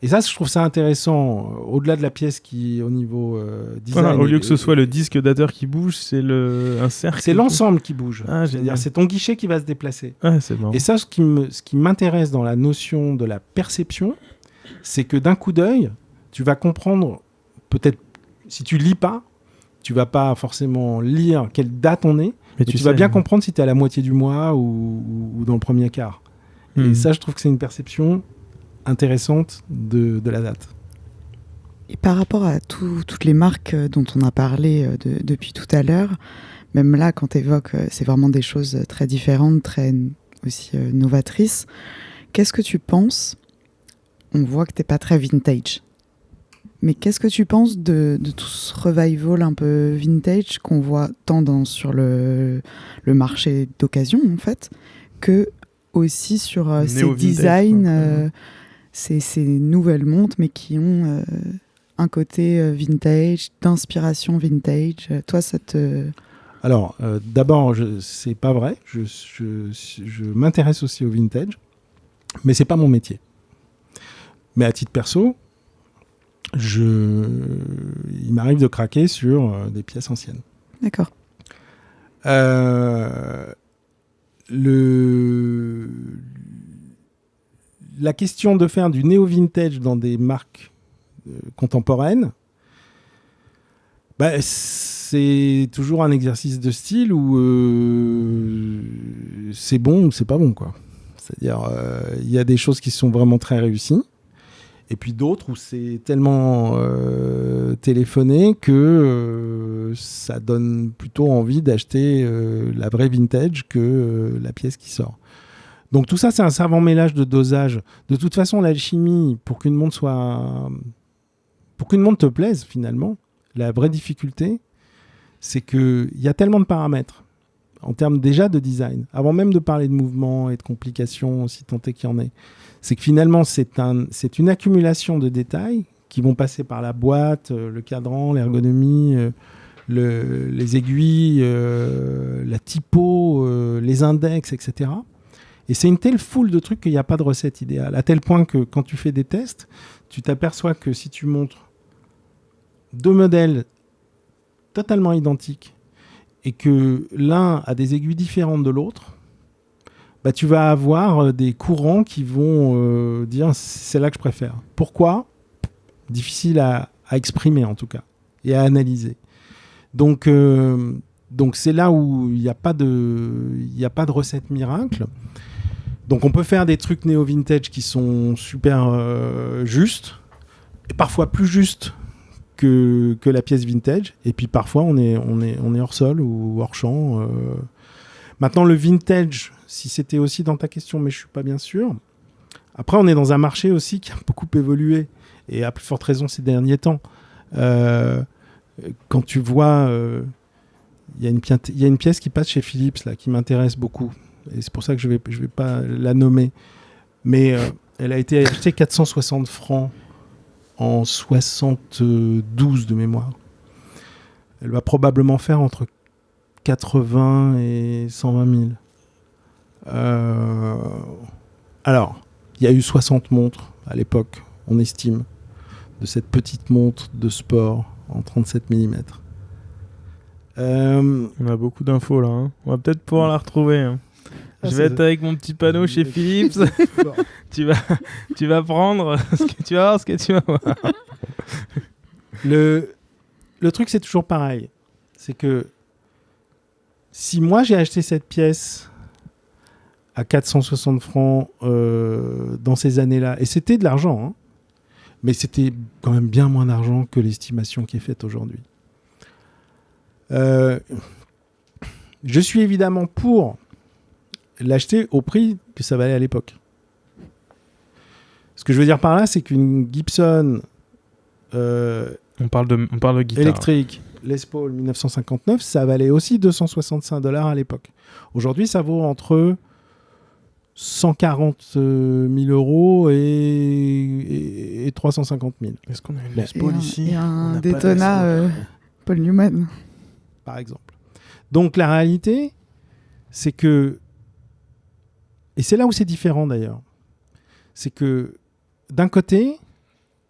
Et ça, je trouve ça intéressant, au-delà de la pièce qui, au niveau design... Voilà, au lieu que ce soit le disque dateur qui bouge, c'est un cercle. C'est l'ensemble qui bouge. Ah, c'est-à-dire, c'est ton guichet qui va se déplacer. Ah, c'est marrant. Et ça, ce qui m'intéresse dans la notion de la perception, c'est que d'un coup d'œil, tu vas comprendre, peut-être, si tu lis pas, tu vas pas forcément lire quelle date on est, mais tu vas bien comprendre si tu es à la moitié du mois ou dans le premier quart. Et ça, je trouve que c'est une perception intéressante de la date. Et par rapport à toutes les marques dont on a parlé depuis tout à l'heure, même là, quand tu évoques, c'est vraiment des choses très différentes, très aussi novatrices. Qu'est-ce que tu penses? On voit que tu n'es pas très vintage. Mais qu'est-ce que tu penses de tout ce revival un peu vintage qu'on voit tant sur le marché d'occasion, en fait, que aussi sur ces designs, ces nouvelles montres, mais qui ont un côté vintage, d'inspiration vintage. Toi, ça te... Alors, d'abord, c'est pas vrai. Je m'intéresse aussi au vintage, mais c'est pas mon métier. Mais à titre perso, il m'arrive de craquer sur des pièces anciennes. D'accord. La question de faire du néo-vintage dans des marques contemporaines, c'est toujours un exercice de style où c'est bon ou c'est pas bon, quoi. C'est-à-dire, il y a des choses qui sont vraiment très réussies, et puis d'autres où c'est tellement téléphoné que ça donne plutôt envie d'acheter la vraie vintage que la pièce qui sort. Donc tout ça, c'est un savant mélange de dosage. De toute façon, l'alchimie, pour qu'une montre te plaise finalement, la vraie difficulté, c'est qu'il y a tellement de paramètres en termes déjà de design, avant même de parler de mouvement et de complications, si tant est qu'il y en ait. C'est que finalement, c'est une accumulation de détails qui vont passer par la boîte, le cadran, l'ergonomie, les aiguilles, la typo, les index, etc. Et c'est une telle foule de trucs qu'il n'y a pas de recette idéale, à tel point que quand tu fais des tests, tu t'aperçois que si tu montres deux modèles totalement identiques et que l'un a des aiguilles différentes de l'autre, tu vas avoir des courants qui vont dire c'est là que je préfère. Pourquoi ? Difficile à exprimer en tout cas et à analyser. Donc c'est là où il n'y a pas de recette miracle. Donc on peut faire des trucs néo-vintage qui sont super justes, et parfois plus justes que la pièce vintage, et puis parfois on est hors sol ou hors champ. Maintenant le vintage, si c'était aussi dans ta question, mais je suis pas bien sûr. Après on est dans un marché aussi qui a beaucoup évolué, et à plus forte raison ces derniers temps. Quand tu vois, il y a une pièce qui passe chez Philips là, qui m'intéresse beaucoup. Et c'est pour ça que je vais pas la nommer. Mais elle a été achetée 460 francs en 72 de mémoire. Elle va probablement faire entre 80 et 120 000. Alors, il y a eu 60 montres à l'époque, on estime, de cette petite montre de sport en 37 mm. On a beaucoup d'infos là. Hein. On va peut-être pouvoir la retrouver. Hein. Je vais être avec mon petit panneau chez Philips. tu vas prendre ce que tu vas voir, ce que tu vas voir. Le truc, c'est toujours pareil. C'est que si moi j'ai acheté cette pièce à 460 francs dans ces années-là, et c'était de l'argent, hein, mais c'était quand même bien moins d'argent que l'estimation qui est faite aujourd'hui. Je suis évidemment pour l'acheter au prix que ça valait à l'époque. Ce que je veux dire par là, c'est qu'une Gibson on parle de guitare électrique Les Paul 1959, ça valait aussi $265 à l'époque. Aujourd'hui, ça vaut entre 140 000 € et 350 000. Est-ce qu'on a une Mais- Les Paul ici Et On un n'a pas de Daytona Les Paul. Paul Newman. Par exemple. Donc la réalité, c'est que, et c'est là où c'est différent d'ailleurs, c'est que d'un côté,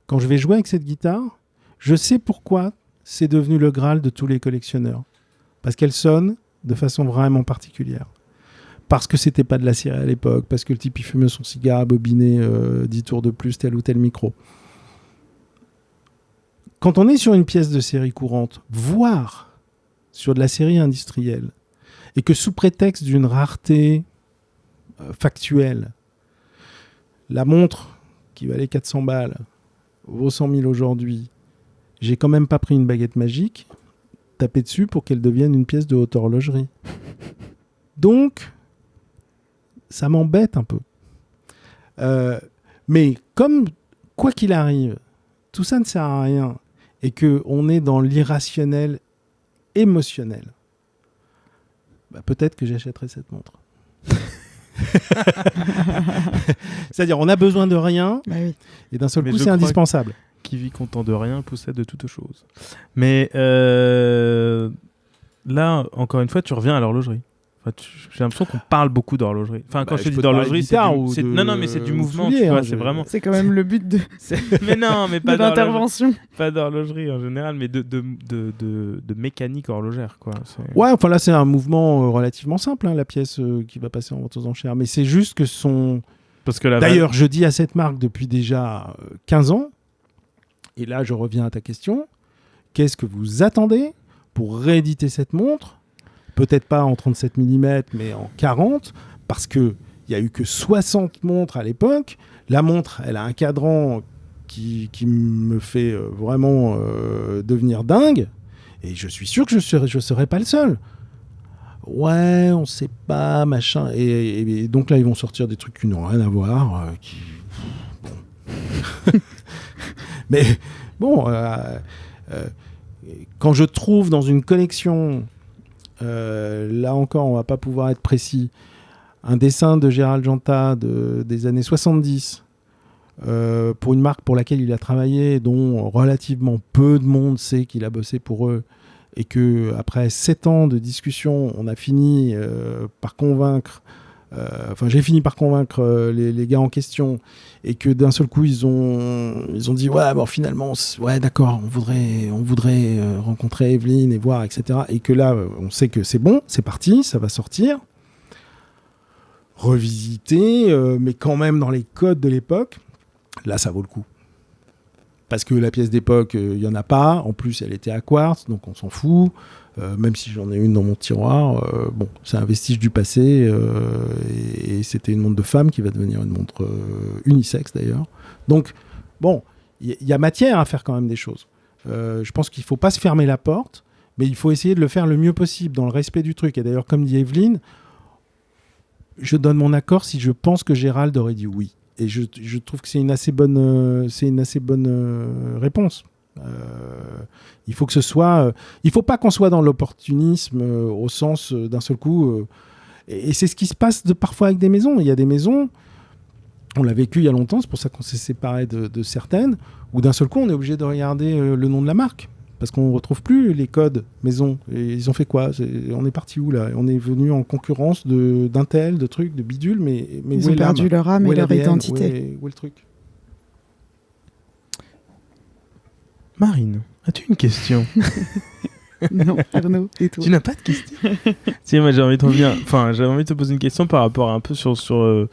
quand je vais jouer avec cette guitare, je sais pourquoi c'est devenu le Graal de tous les collectionneurs. Parce qu'elle sonne de façon vraiment particulière. Parce que c'était pas de la cire à l'époque, parce que le type il fumait son cigare à bobiner 10 tours de plus tel ou tel micro. Quand on est sur une pièce de série courante, voire sur de la série industrielle, et que sous prétexte d'une rareté factuelle, la montre qui valait 400 balles vaut 100 000 aujourd'hui, j'ai quand même pas pris une baguette magique, taper dessus pour qu'elle devienne une pièce de haute horlogerie. Donc, ça m'embête un peu. Mais comme, quoi qu'il arrive, tout ça ne sert à rien, et qu'on est dans l'irrationnel émotionnel, bah, peut-être que j'achèterai cette montre. C'est-à-dire, on a besoin de rien, Bah oui. et d'un seul Mais coup, je c'est crois indispensable. Qui vit content de rien possède de toutes choses. Mais là, encore une fois, tu reviens à l'horlogerie. Enfin, j'ai l'impression qu'on parle beaucoup d'horlogerie. Enfin, quand Bah, je je dis peux te parler d'horlogerie, de c'est guitare du... ou de- Non, mais c'est du ou de mouvement, souliers, tu vois, hein, c'est vraiment... C'est quand même le but de Mais non, mais pas d'horlogerie. l'intervention. Pas d'horlogerie en général, mais de mécanique horlogère, quoi. Ouais, enfin là, c'est un mouvement relativement simple, hein, la pièce qui va passer en vente aux enchères. Mais c'est juste que son... Parce que la D'ailleurs, je dis à cette marque depuis déjà 15 ans, et là, je reviens à ta question, qu'est-ce que vous attendez pour rééditer cette montre? Peut-être pas en 37 mm, mais en 40, parce qu'il n'y a eu que 60 montres à l'époque. La montre, elle a un cadran qui me fait vraiment devenir dingue, et je suis sûr que je serai pas le seul. Ouais, on sait pas, machin. Et donc là, ils vont sortir des trucs qui n'ont rien à voir. Bon. Mais bon, quand je trouve dans une collection, là encore, on va pas pouvoir être précis, un dessin de Gérald Janta des années 70, pour une marque pour laquelle il a travaillé, dont relativement peu de monde sait qu'il a bossé pour eux, et que après 7 ans de discussion, on a fini par convaincre, j'ai fini par convaincre les gars en question, et que d'un seul coup ils ont dit ouais, bon, finalement ouais, d'accord, on voudrait rencontrer Evelyne et voir, etc. Et que là on sait que c'est bon, c'est parti, ça va sortir, revisiter, mais quand même dans les codes de l'époque. Là ça vaut le coup. Parce que la pièce d'époque, il n'y en a pas. En plus, elle était à quartz, donc on s'en fout. Même si j'en ai une dans mon tiroir, bon, c'est un vestige du passé. Et c'était une montre de femme qui va devenir une montre unisexe, d'ailleurs. Donc, bon, il y a matière à faire quand même des choses. Je pense qu'il ne faut pas se fermer la porte, mais il faut essayer de le faire le mieux possible, dans le respect du truc. Et d'ailleurs, comme dit Evelyne, je donne mon accord si je pense que Gérald aurait dit oui. Et je trouve que c'est une assez bonne réponse. Il faut que ce soit... il faut pas qu'on soit dans l'opportunisme au sens d'un seul coup... et c'est ce qui se passe parfois avec des maisons. Il y a des maisons, on l'a vécu il y a longtemps, c'est pour ça qu'on s'est séparé de certaines, où d'un seul coup on est obligé de regarder le nom de la marque. Parce qu'on ne retrouve plus les codes maison. Et ils ont fait quoi? On est parti où là? On est venu en concurrence d'Intel, de trucs, de bidules, mais Ils où ont est perdu leur âme où et est leur l'ADN? identité. Où est le truc? Marine, as-tu une question? Non, Arnaud, et toi? Tu n'as pas de question? Si, moi j'ai envie de revenir. Enfin, j'avais envie de te poser une question par rapport à un peu sur ce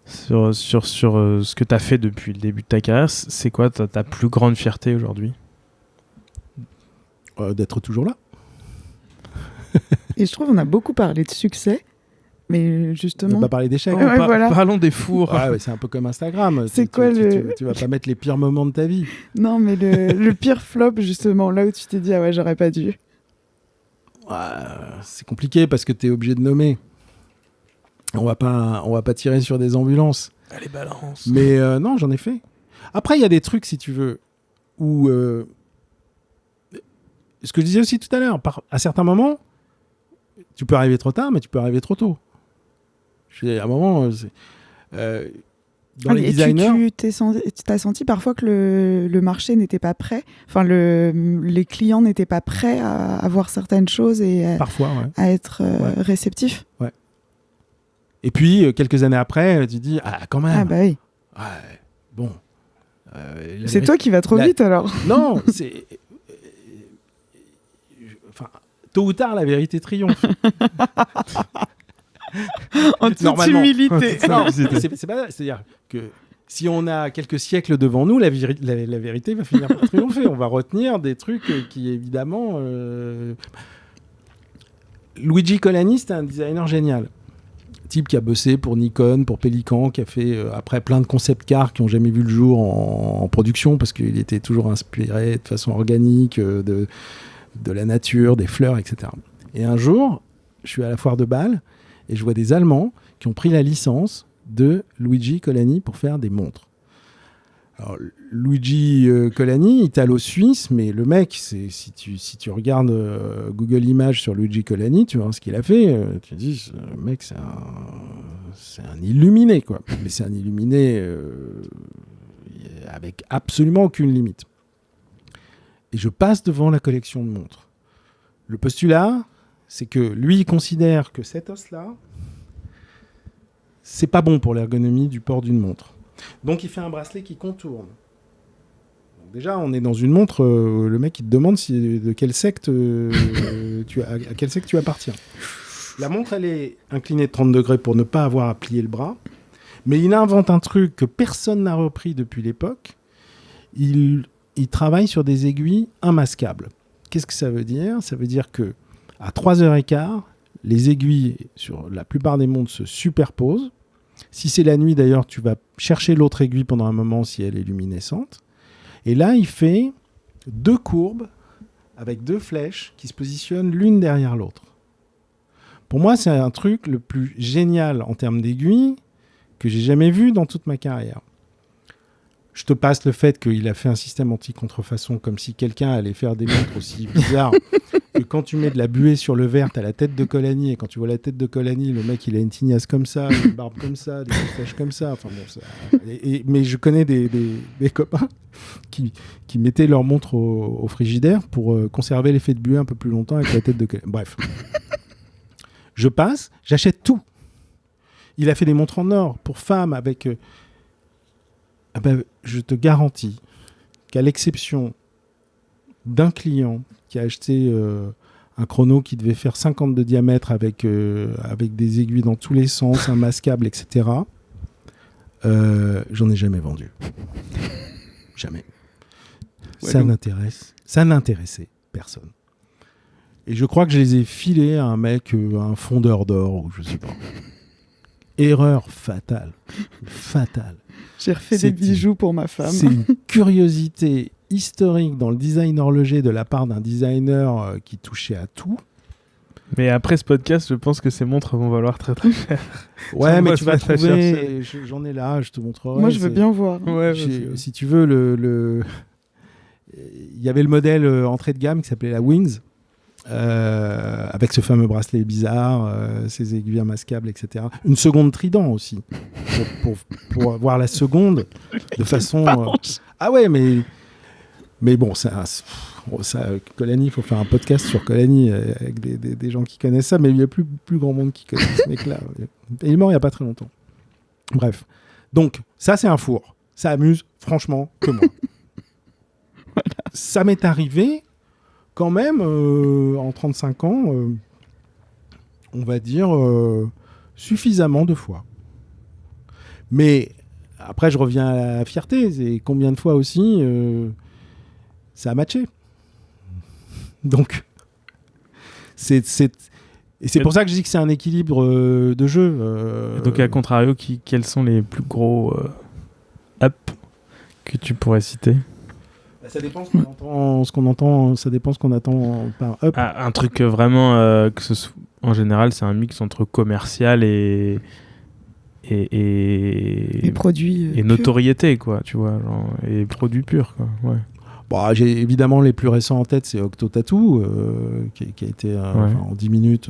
que tu as fait depuis le début de ta carrière. C'est quoi ta plus grande fierté aujourd'hui? D'être toujours là. Et je trouve qu'on a beaucoup parlé de succès, mais On justement... va pas parler d'échecs. Ouais, voilà. Parlons des fours. Ouais, c'est un peu comme Instagram. C'est quoi tu vas pas mettre les pires moments de ta vie. Non, mais le pire flop, justement, là où tu t'es dit, ah ouais, j'aurais pas dû. Ouais, c'est compliqué parce que tu es obligé de nommer. On va pas tirer sur des ambulances. Allez, balance. Mais non, j'en ai fait. Après, il y a des trucs, si tu veux, où... ce que je disais aussi tout à l'heure, à certains moments, tu peux arriver trop tard, mais tu peux arriver trop tôt. À un moment, dans les designers... Tu as senti parfois que le marché n'était pas prêt, enfin les clients n'étaient pas prêts à voir certaines choses et Parfois, à être réceptifs. Ouais. Et puis, quelques années après, tu dis, quand même. Ah bah oui. Ouais, bon. C'est toi qui vas trop vite alors. Non, c'est... Enfin, tôt ou tard, la vérité triomphe. En toute humilité. Non, c'est pas... C'est-à-dire que si on a quelques siècles devant nous, la vérité va finir par triompher. On va retenir des trucs qui, évidemment... Luigi Colani, c'était un designer génial. Type qui a bossé pour Nikon, pour Pelican, qui a fait après plein de concept cars qui n'ont jamais vu le jour en production parce qu'il était toujours inspiré de façon organique de la nature, des fleurs, etc. Et un jour, je suis à la foire de Bâle et je vois des Allemands qui ont pris la licence de Luigi Colani pour faire des montres. Alors, Luigi Colani, italo-suisse, mais le mec, si tu regardes Google Images sur Luigi Colani, tu vois ce qu'il a fait, tu te dis, le mec, c'est un illuminé, quoi. Mais c'est un illuminé avec absolument aucune limite. Et je passe devant la collection de montres. Le postulat, c'est que lui, il considère que cet os-là, c'est pas bon pour l'ergonomie du port d'une montre. Donc il fait un bracelet qui contourne. Donc, déjà, on est dans une montre, le mec il te demande à quelle secte tu appartiens. La montre, elle est inclinée de 30 degrés pour ne pas avoir à plier le bras. Mais il invente un truc que personne n'a repris depuis l'époque. Il travaille sur des aiguilles immascables. Qu'est-ce que ça veut dire ? Ça veut dire que à 3h15, les aiguilles sur la plupart des montres se superposent. Si c'est la nuit, d'ailleurs, tu vas chercher l'autre aiguille pendant un moment si elle est luminescente. Et là, il fait 2 courbes avec 2 flèches qui se positionnent l'une derrière l'autre. Pour moi, c'est un truc le plus génial en termes d'aiguilles que j'ai jamais vu dans toute ma carrière. Je te passe le fait qu'il a fait un système anti-contrefaçon comme si quelqu'un allait faire des montres aussi bizarres que quand tu mets de la buée sur le verre, t'as la tête de Colani, et quand tu vois la tête de Colani, le mec il a une tignasse comme ça, une barbe comme ça, des moustaches comme ça. Enfin bon, ça... mais je connais des copains qui mettaient leur montre au frigidaire pour conserver l'effet de buée un peu plus longtemps avec la tête de Colani. Bref. Je passe, j'achète tout. Il a fait des montres en or pour femmes avec... je te garantis qu'à l'exception d'un client qui a acheté un chrono qui devait faire 50 de diamètre avec des aiguilles dans tous les sens, immascables, etc., j'en ai jamais vendu. Jamais. Ouais, ça n'intéressait personne. Et je crois que je les ai filés à un mec, un fondeur d'or, ou je sais pas. Erreur fatale. Fatale. J'ai refait des bijoux pour ma femme. C'est une curiosité historique dans le design horloger de la part d'un designer qui touchait à tout. Mais après ce podcast, je pense que ces montres vont valoir très très cher. Ouais, mais tu vas trouver. J'en ai là, je te montrerai. Moi, je veux bien voir. Ouais, si tu veux, il y avait le modèle entrée de gamme qui s'appelait la Wings. Avec ce fameux bracelet bizarre, ces aiguilles immascables, etc. Une seconde trident aussi, pour avoir la seconde de façon... Ah ouais, mais bon, ça, Colani, il faut faire un podcast sur Colani avec des gens qui connaissent ça, mais il y a plus grand monde qui connaît ce mec-là. Il est mort il n'y a pas très longtemps. Bref. Donc, ça, c'est un four. Ça amuse, franchement, que moi. Voilà. Ça m'est arrivé... quand même, en 35 ans, on va dire suffisamment de fois. Mais après, je reviens à la fierté. C'est combien de fois aussi ça a matché. Donc, c'est pour ça que je dis que c'est un équilibre de jeu. Donc, à contrario, quels sont les plus gros ups que tu pourrais citer ? Ça dépend ce qu'on entend, ça dépend ce qu'on attend par up. Ah, un truc vraiment en général, c'est un mix entre commercial et produits et notoriété, quoi, tu vois, genre, et produits purs, quoi. Ouais. Bon, j'ai évidemment les plus récents en tête, c'est Octo Tattoo qui a été en 10 minutes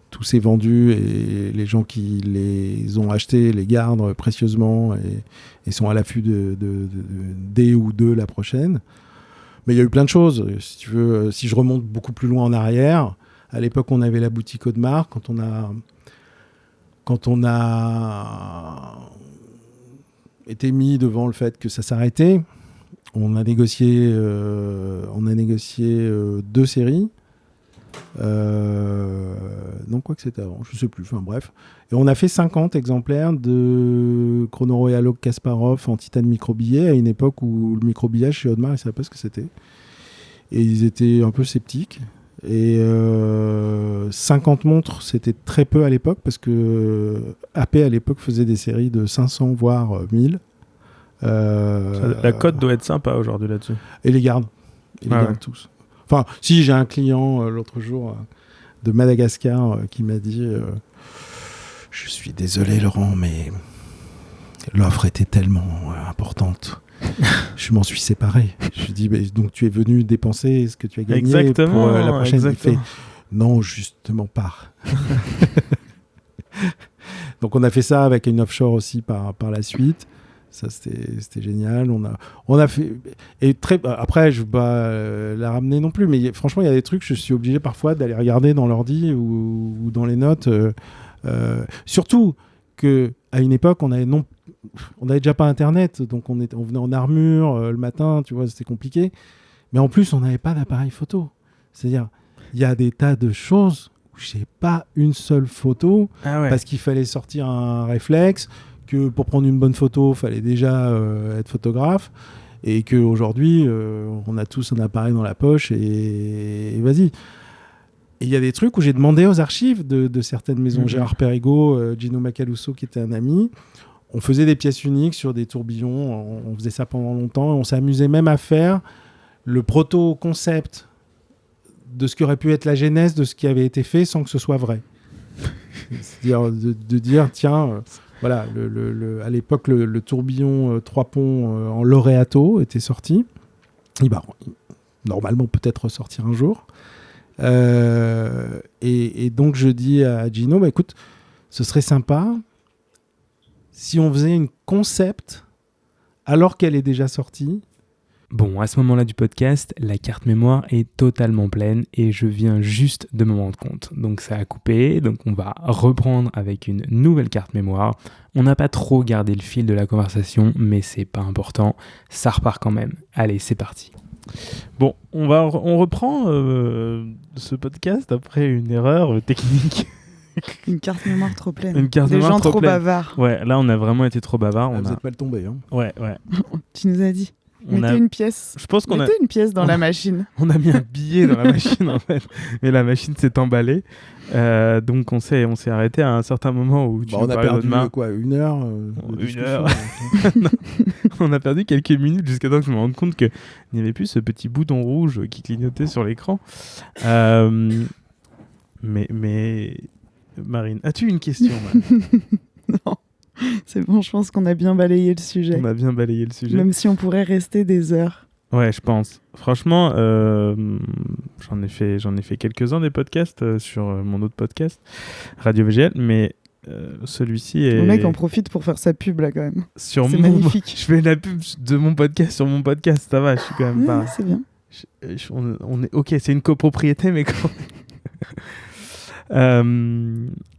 tout s'est vendu et les gens qui les ont achetés les gardent précieusement et sont à l'affût des ou de la prochaine. Mais il y a eu plein de choses. Si tu veux, si je remonte beaucoup plus loin en arrière, à l'époque, on avait la boutique Audemars. Quand on a été mis devant le fait que ça s'arrêtait, on a négocié 2 séries. Non, quoi que c'était avant, je sais plus. Enfin bref. Et on a fait 50 exemplaires de Chrono Royal Kasparov en titane microbillet à une époque où le microbillage chez Audemars, ils ne savaient pas ce que c'était. Et ils étaient un peu sceptiques. Et 50 montres, c'était très peu à l'époque parce que AP à l'époque faisait des séries de 500 voire 1000. La cote doit être sympa aujourd'hui là-dessus. Et les garde. Ils les gardent tous. Enfin, si j'ai un client l'autre jour de Madagascar qui m'a dit je suis désolé Laurent, mais l'offre était tellement importante. Je m'en suis séparé. Je lui dis donc tu es venu dépenser ce que tu as gagné pour la prochaine. Il fait non, justement pas. Donc on a fait ça avec une offshore aussi par la suite. Ça c'était génial. On a fait et après je vais pas la ramener non plus, mais franchement il y a des trucs je suis obligé parfois d'aller regarder dans l'ordi ou dans les notes. Surtout que à une époque on avait déjà pas internet, donc on venait en armure le matin, tu vois, c'était compliqué. Mais en plus on n'avait pas d'appareil photo. C'est-à-dire il y a des tas de choses où j'ai pas une seule photo parce qu'il fallait sortir un réflexe. Que pour prendre une bonne photo, il fallait déjà être photographe et qu'aujourd'hui, on a tous un appareil dans la poche et vas-y. Et il y a des trucs où j'ai demandé aux archives de certaines maisons. Gérard Perregaux, Gino Macaluso, qui était un ami. On faisait des pièces uniques sur des tourbillons. On faisait ça pendant longtemps. On s'amusait même à faire le proto-concept de ce qui aurait pu être la genèse de ce qui avait été fait sans que ce soit vrai. C'est-à-dire de dire, tiens... Voilà, à l'époque, le tourbillon 3 ponts en Laureato était sorti. Il va normalement peut-être ressortir un jour. Et donc, je dis à Gino, écoute, ce serait sympa si on faisait une concept alors qu'elle est déjà sortie. Bon, à ce moment-là du podcast, la carte mémoire est totalement pleine et je viens juste de me rendre compte. Donc ça a coupé, donc on va reprendre avec une nouvelle carte mémoire. On n'a pas trop gardé le fil de la conversation, mais c'est pas important, ça repart quand même. Allez, c'est parti. Bon, on reprend ce podcast après une erreur technique. Une carte mémoire trop pleine. Une carte Des mémoire gens trop bavards. Ouais, là on a vraiment été trop bavards. Vous n'êtes pas le tombé. Hein. Ouais. Tu nous as dit. Mettez une pièce. Je pense Mettez une pièce dans la machine. On a mis un billet dans la machine en fait, mais la machine s'est emballée. Donc on s'est arrêté à un certain moment où on a perdu quoi, 1 heure. Une heure. On a perdu quelques minutes jusqu'à temps que je me rende compte qu'il n'y avait plus ce petit bouton rouge qui clignotait sur l'écran. Mais Marine, as-tu une question? Non. C'est bon, je pense qu'on a bien balayé le sujet. On a bien balayé le sujet. Même si on pourrait rester des heures. Ouais, je pense. Franchement, j'en ai fait quelques-uns des podcasts sur mon autre podcast, Radio VGL, mais celui-ci est... Le mec en profite pour faire sa pub là quand même. C'est magnifique. Je fais la pub de mon podcast sur mon podcast, ça va, je suis quand même pas... C'est bien. On est... Ok, c'est une copropriété, mais quand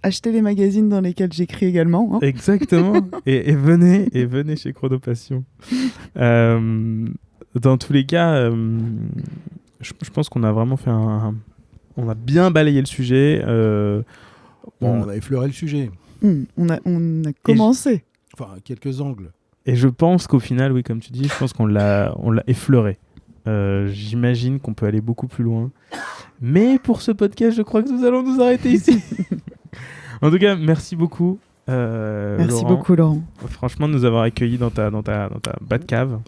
Achetez les magazines dans lesquels j'écris également. Hein. Exactement. et venez chez Chronopassion. Dans tous les cas, je pense qu'on a vraiment fait on a bien balayé le sujet. On a effleuré le sujet. On a commencé. Enfin, quelques angles. Et je pense qu'au final, oui, comme tu dis, je pense qu'on l'a effleuré. J'imagine qu'on peut aller beaucoup plus loin. Mais pour ce podcast, je crois que nous allons nous arrêter ici. En tout cas, merci beaucoup. Merci beaucoup, Laurent. Franchement, de nous avoir accueillis dans ta Batcave.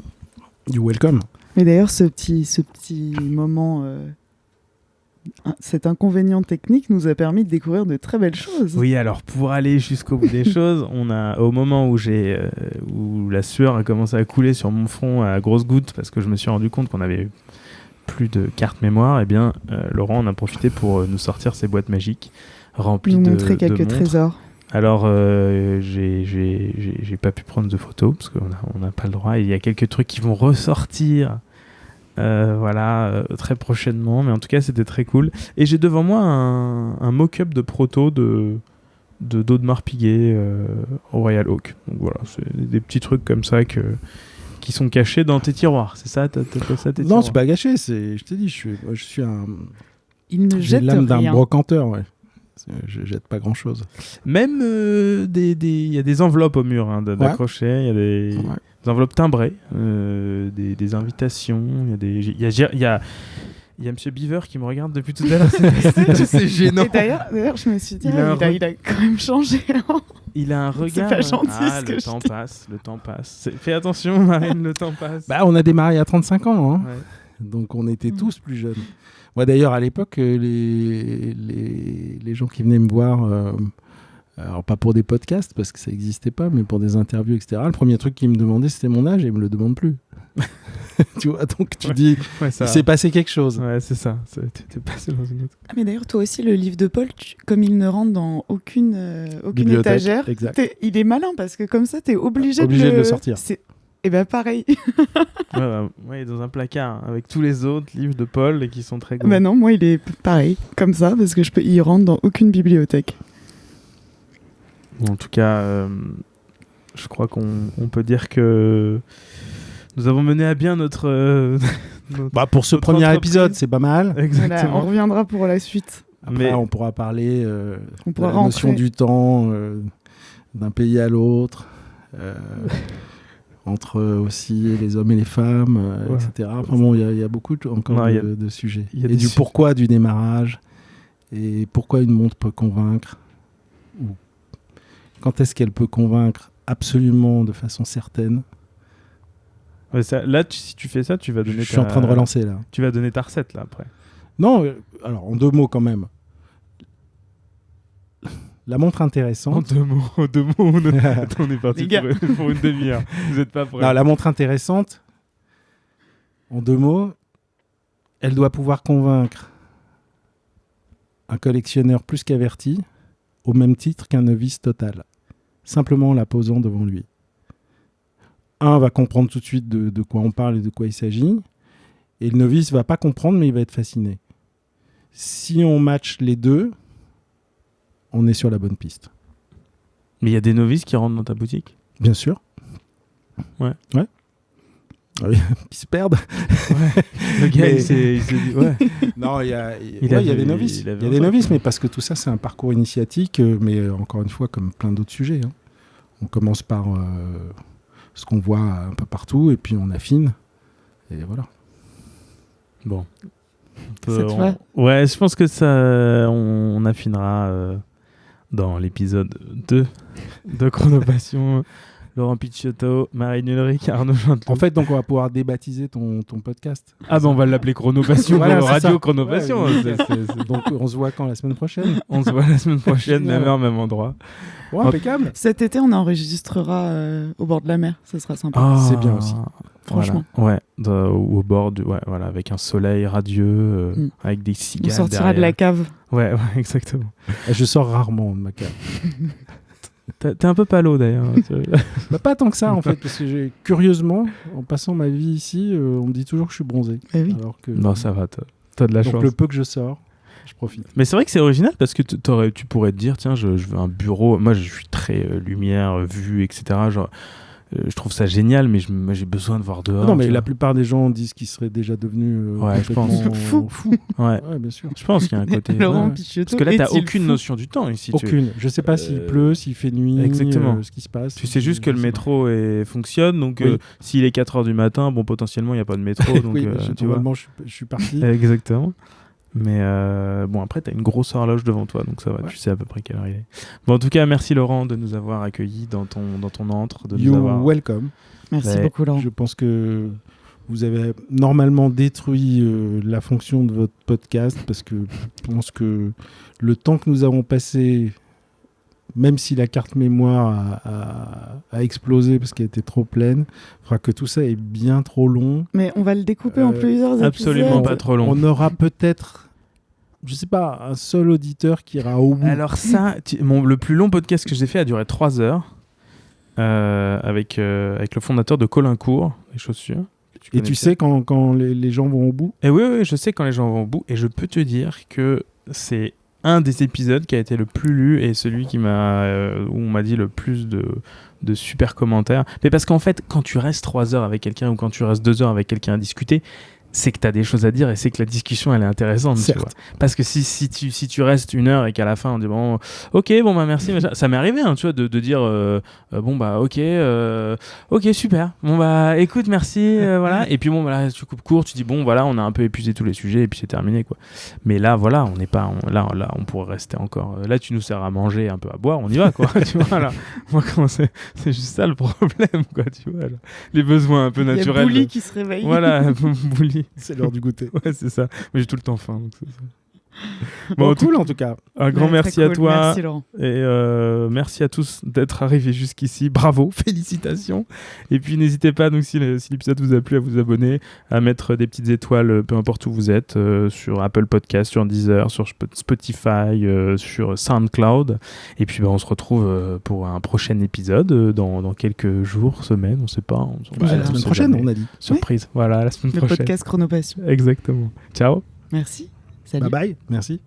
You welcome. Mais d'ailleurs, ce petit moment, cet inconvénient technique nous a permis de découvrir de très belles choses. Oui, alors pour aller jusqu'au bout des choses, au moment où la sueur a commencé à couler sur mon front à grosses gouttes, parce que je me suis rendu compte qu'on avait plus de carte mémoire, eh bien, Laurent en a profité pour nous sortir ses boîtes magiques rempli Nous de montrer quelques montres. trésors. Alors, j'ai pas pu prendre de photos parce qu'on n'a pas le droit. Il y a quelques trucs qui vont ressortir très prochainement. Mais en tout cas, c'était très cool. Et j'ai devant moi un mock-up de proto d'Audemars Piguet au Royal Oak. Donc voilà, c'est des petits trucs comme ça qui sont cachés dans tes tiroirs. C'est ça, t'as ça, tes Non, tiroirs? c'est pas gâché. Je t'ai dit, je suis Il ne j'ai jette l'âme d'un rien. brocanteur, ouais. Je jette pas grand-chose. Même il y a des enveloppes au mur d'accrocher, il y a des enveloppes timbrées, des invitations, il y a Monsieur Beaver qui me regarde depuis tout à l'heure, c'est gênant. Et d'ailleurs, je me suis dit, Il a il a quand même changé. Il a un regard. pas gentil, ce que le je temps dis. passe, le temps passe. Fais attention, Marine, le temps passe. Bah, on a démarré à 35 ans, hein. Ouais. Donc on était tous plus jeunes. Moi d'ailleurs à l'époque, les gens qui venaient me voir, alors pas pour des podcasts parce que ça n'existait pas, mais pour des interviews, etc. Le premier truc qu'ils me demandaient c'était mon âge et ils me le demandent plus. Tu vois, donc tu dis, Ouais, ça... il s'est passé quelque chose. Ouais, c'est ça. T'es passé dans une autre. Ah, mais d'ailleurs, toi aussi, le livre de Paul, comme il ne rentre dans aucune Bibliothèque, étagère, exact. il est malin parce que comme ça, t'es obligé de le sortir. Et ben pareil. Ouais, dans un placard avec tous les autres livres de Paul et qui sont très gros. Bah non, moi, il est pareil, comme ça, parce que il rentre dans aucune bibliothèque. Bon, en tout cas, je crois qu'on peut dire que nous avons mené à bien notre Bah, pour ce notre premier entreprise. épisode, c'est pas mal. Voilà, Exactement. on reviendra pour la suite. Après, Mais- on pourra parler On de pourra la notion rentrer. du temps, d'un pays à l'autre, entre aussi les hommes et les femmes, Ouais. etc. Enfin bon, il y a beaucoup encore Non, il y a- de sujets. il y a Et des du sujets. pourquoi du démarrage, et pourquoi une montre peut convaincre, ou quand est-ce qu'elle peut convaincre absolument de façon certaine. Ouais, là, si tu fais ça, tu vas donner. Je suis en train de relancer là. Tu vas donner ta recette là après. Non, alors en 2 mots quand même. La montre En intéressante. 2 mots, on est parti Les gars. pour une demi-heure. Vous êtes pas prêts. Non, la montre intéressante, en 2 mots, elle doit pouvoir convaincre un collectionneur plus qu'averti, au même titre qu'un novice total, simplement en la posant devant lui. Un va comprendre tout de suite de quoi on parle et de quoi il s'agit, et le novice va pas comprendre, mais il va être fasciné. Si on match les deux, on est sur la bonne piste. Mais il y a des novices qui rentrent dans ta boutique. Bien sûr. Ouais. Ah oui, qui se perdent. Le gars, Mais- il s'est dit, ouais. Non, il y a vu- des novices. il a Il vu y a un des truc. novices, mais parce que tout ça, c'est un parcours initiatique, mais encore une fois, comme plein d'autres sujets. Hein. On commence par ce qu'on voit un peu partout, et puis on affine. Et voilà. Bon. Ça te va Ouais, je pense que ça, on affinera dans l'épisode 2 de Chronopassion. Laurent Picciotto, Marine Ulrich, Arnaud Chanteloup. En fait, donc, on va pouvoir débaptiser ton podcast. Ah ben on va l'appeler Chronopassion, Voilà, c'est Radio ça. Chronopassion. Ouais, C'est- Donc, on se voit quand la semaine prochaine. On se voit la semaine prochaine, même Génial. heure, même endroit. Ouais, impeccable. Cet été, on enregistrera au bord de la mer. Ça sera sympa. Ah, C'est bien aussi. Franchement. Voilà. Ouais, au bord voilà, avec un soleil radieux, Mm. avec des On cigales sortira de la derrière. cave. Ouais, exactement. Je sors rarement de ma cave. T'es un peu palo d'ailleurs. Bah, pas tant que ça, en fait, parce que curieusement, en passant ma vie ici, on me dit toujours que je suis bronzé. Eh oui. Alors que, Non, ça va, t'as de la donc chance. le peu que je sors, je profite. Mais c'est vrai que c'est original parce que tu pourrais te dire, tiens, je veux un bureau. Moi, je suis très lumière, vue, etc. Genre, je trouve ça génial, mais moi, j'ai besoin de voir dehors. non, mais tu la vois. plupart des gens disent qu'ils seraient déjà devenus Ouais, je pense. complètement fous. Ouais. Ouais, bien sûr. Je pense qu'il y a un côté. Laurent ouais. Picciotto. Parce que là, t'as est-il aucune fou notion du temps ici. Aucune. Je sais pas s'il pleut, s'il fait nuit, Exactement. ce qui se passe. Tu sais juste que le Je sais métro fonctionne, donc Oui. s'il est 4h du matin, bon, potentiellement, il n'y a pas de métro. pas. Donc, Oui, tu vois. normalement, je suis parti. Exactement. Mais bon, après, tu as une grosse horloge devant toi, donc ça va, Ouais. tu sais à peu près quelle heure il est. Bon, en tout cas, merci Laurent de nous avoir accueillis dans ton antre. De nous You're avoir... welcome. Merci Ouais. beaucoup, Laurent. Je pense que vous avez normalement détruit la fonction de votre podcast parce que je pense que le temps que nous avons passé, même si la carte mémoire a explosé parce qu'elle était trop pleine, fera que tout ça est bien trop long. Mais on va le découper en plusieurs épisodes. absolument pas trop long. On aura peut-être je sais pas, un seul auditeur qui ira au bout. Alors ça, le plus long podcast que j'ai fait a duré 3 heures avec le fondateur de Colincourt, les chaussures. Et tu sais quand les gens vont au bout? Et oui, je sais quand les gens vont au bout. Et je peux te dire que c'est un des épisodes qui a été le plus lu et celui où on m'a dit le plus de super commentaires. Mais parce qu'en fait, quand tu restes 3 heures avec quelqu'un ou quand tu restes 2 heures avec quelqu'un à discuter, c'est que tu as des choses à dire et c'est que la discussion elle est intéressante, tu vois. Parce que si tu restes 1 heure et qu'à la fin on dit bon ok bon bah merci ça m'est arrivé tu vois de dire bon bah ok super bon bah écoute merci voilà et puis bon voilà tu coupes court, tu dis bon voilà on a un peu épuisé tous les sujets et puis c'est terminé quoi. Mais là voilà on n'est pas là on pourrait rester encore là tu nous sers à manger un peu à boire on y va quoi tu vois là moi comment c'est juste ça le problème quoi tu vois là. Les besoins un peu naturels. Il y a Bouli qui se réveille. Voilà Bouli. C'est l'heure du goûter. Ouais, c'est ça. Mais j'ai tout le temps faim. Donc c'est ça. Bon, cool en tout cas. Un grand merci à toi. Merci Laurent. Et merci à tous d'être arrivés jusqu'ici. Bravo, félicitations. Et puis n'hésitez pas, donc, si l'épisode vous a plu, à vous abonner, à mettre des petites étoiles, peu importe où vous êtes, sur Apple Podcast, sur Deezer, sur Spotify, sur SoundCloud. Et puis on se retrouve pour un prochain épisode dans quelques jours, semaines, on ne sait pas. La semaine prochaine, on a dit. Surprise. Oui. Voilà, la semaine prochaine. Le podcast Chronopassion. Exactement. Ciao. Merci. Salut. Bye bye. Merci.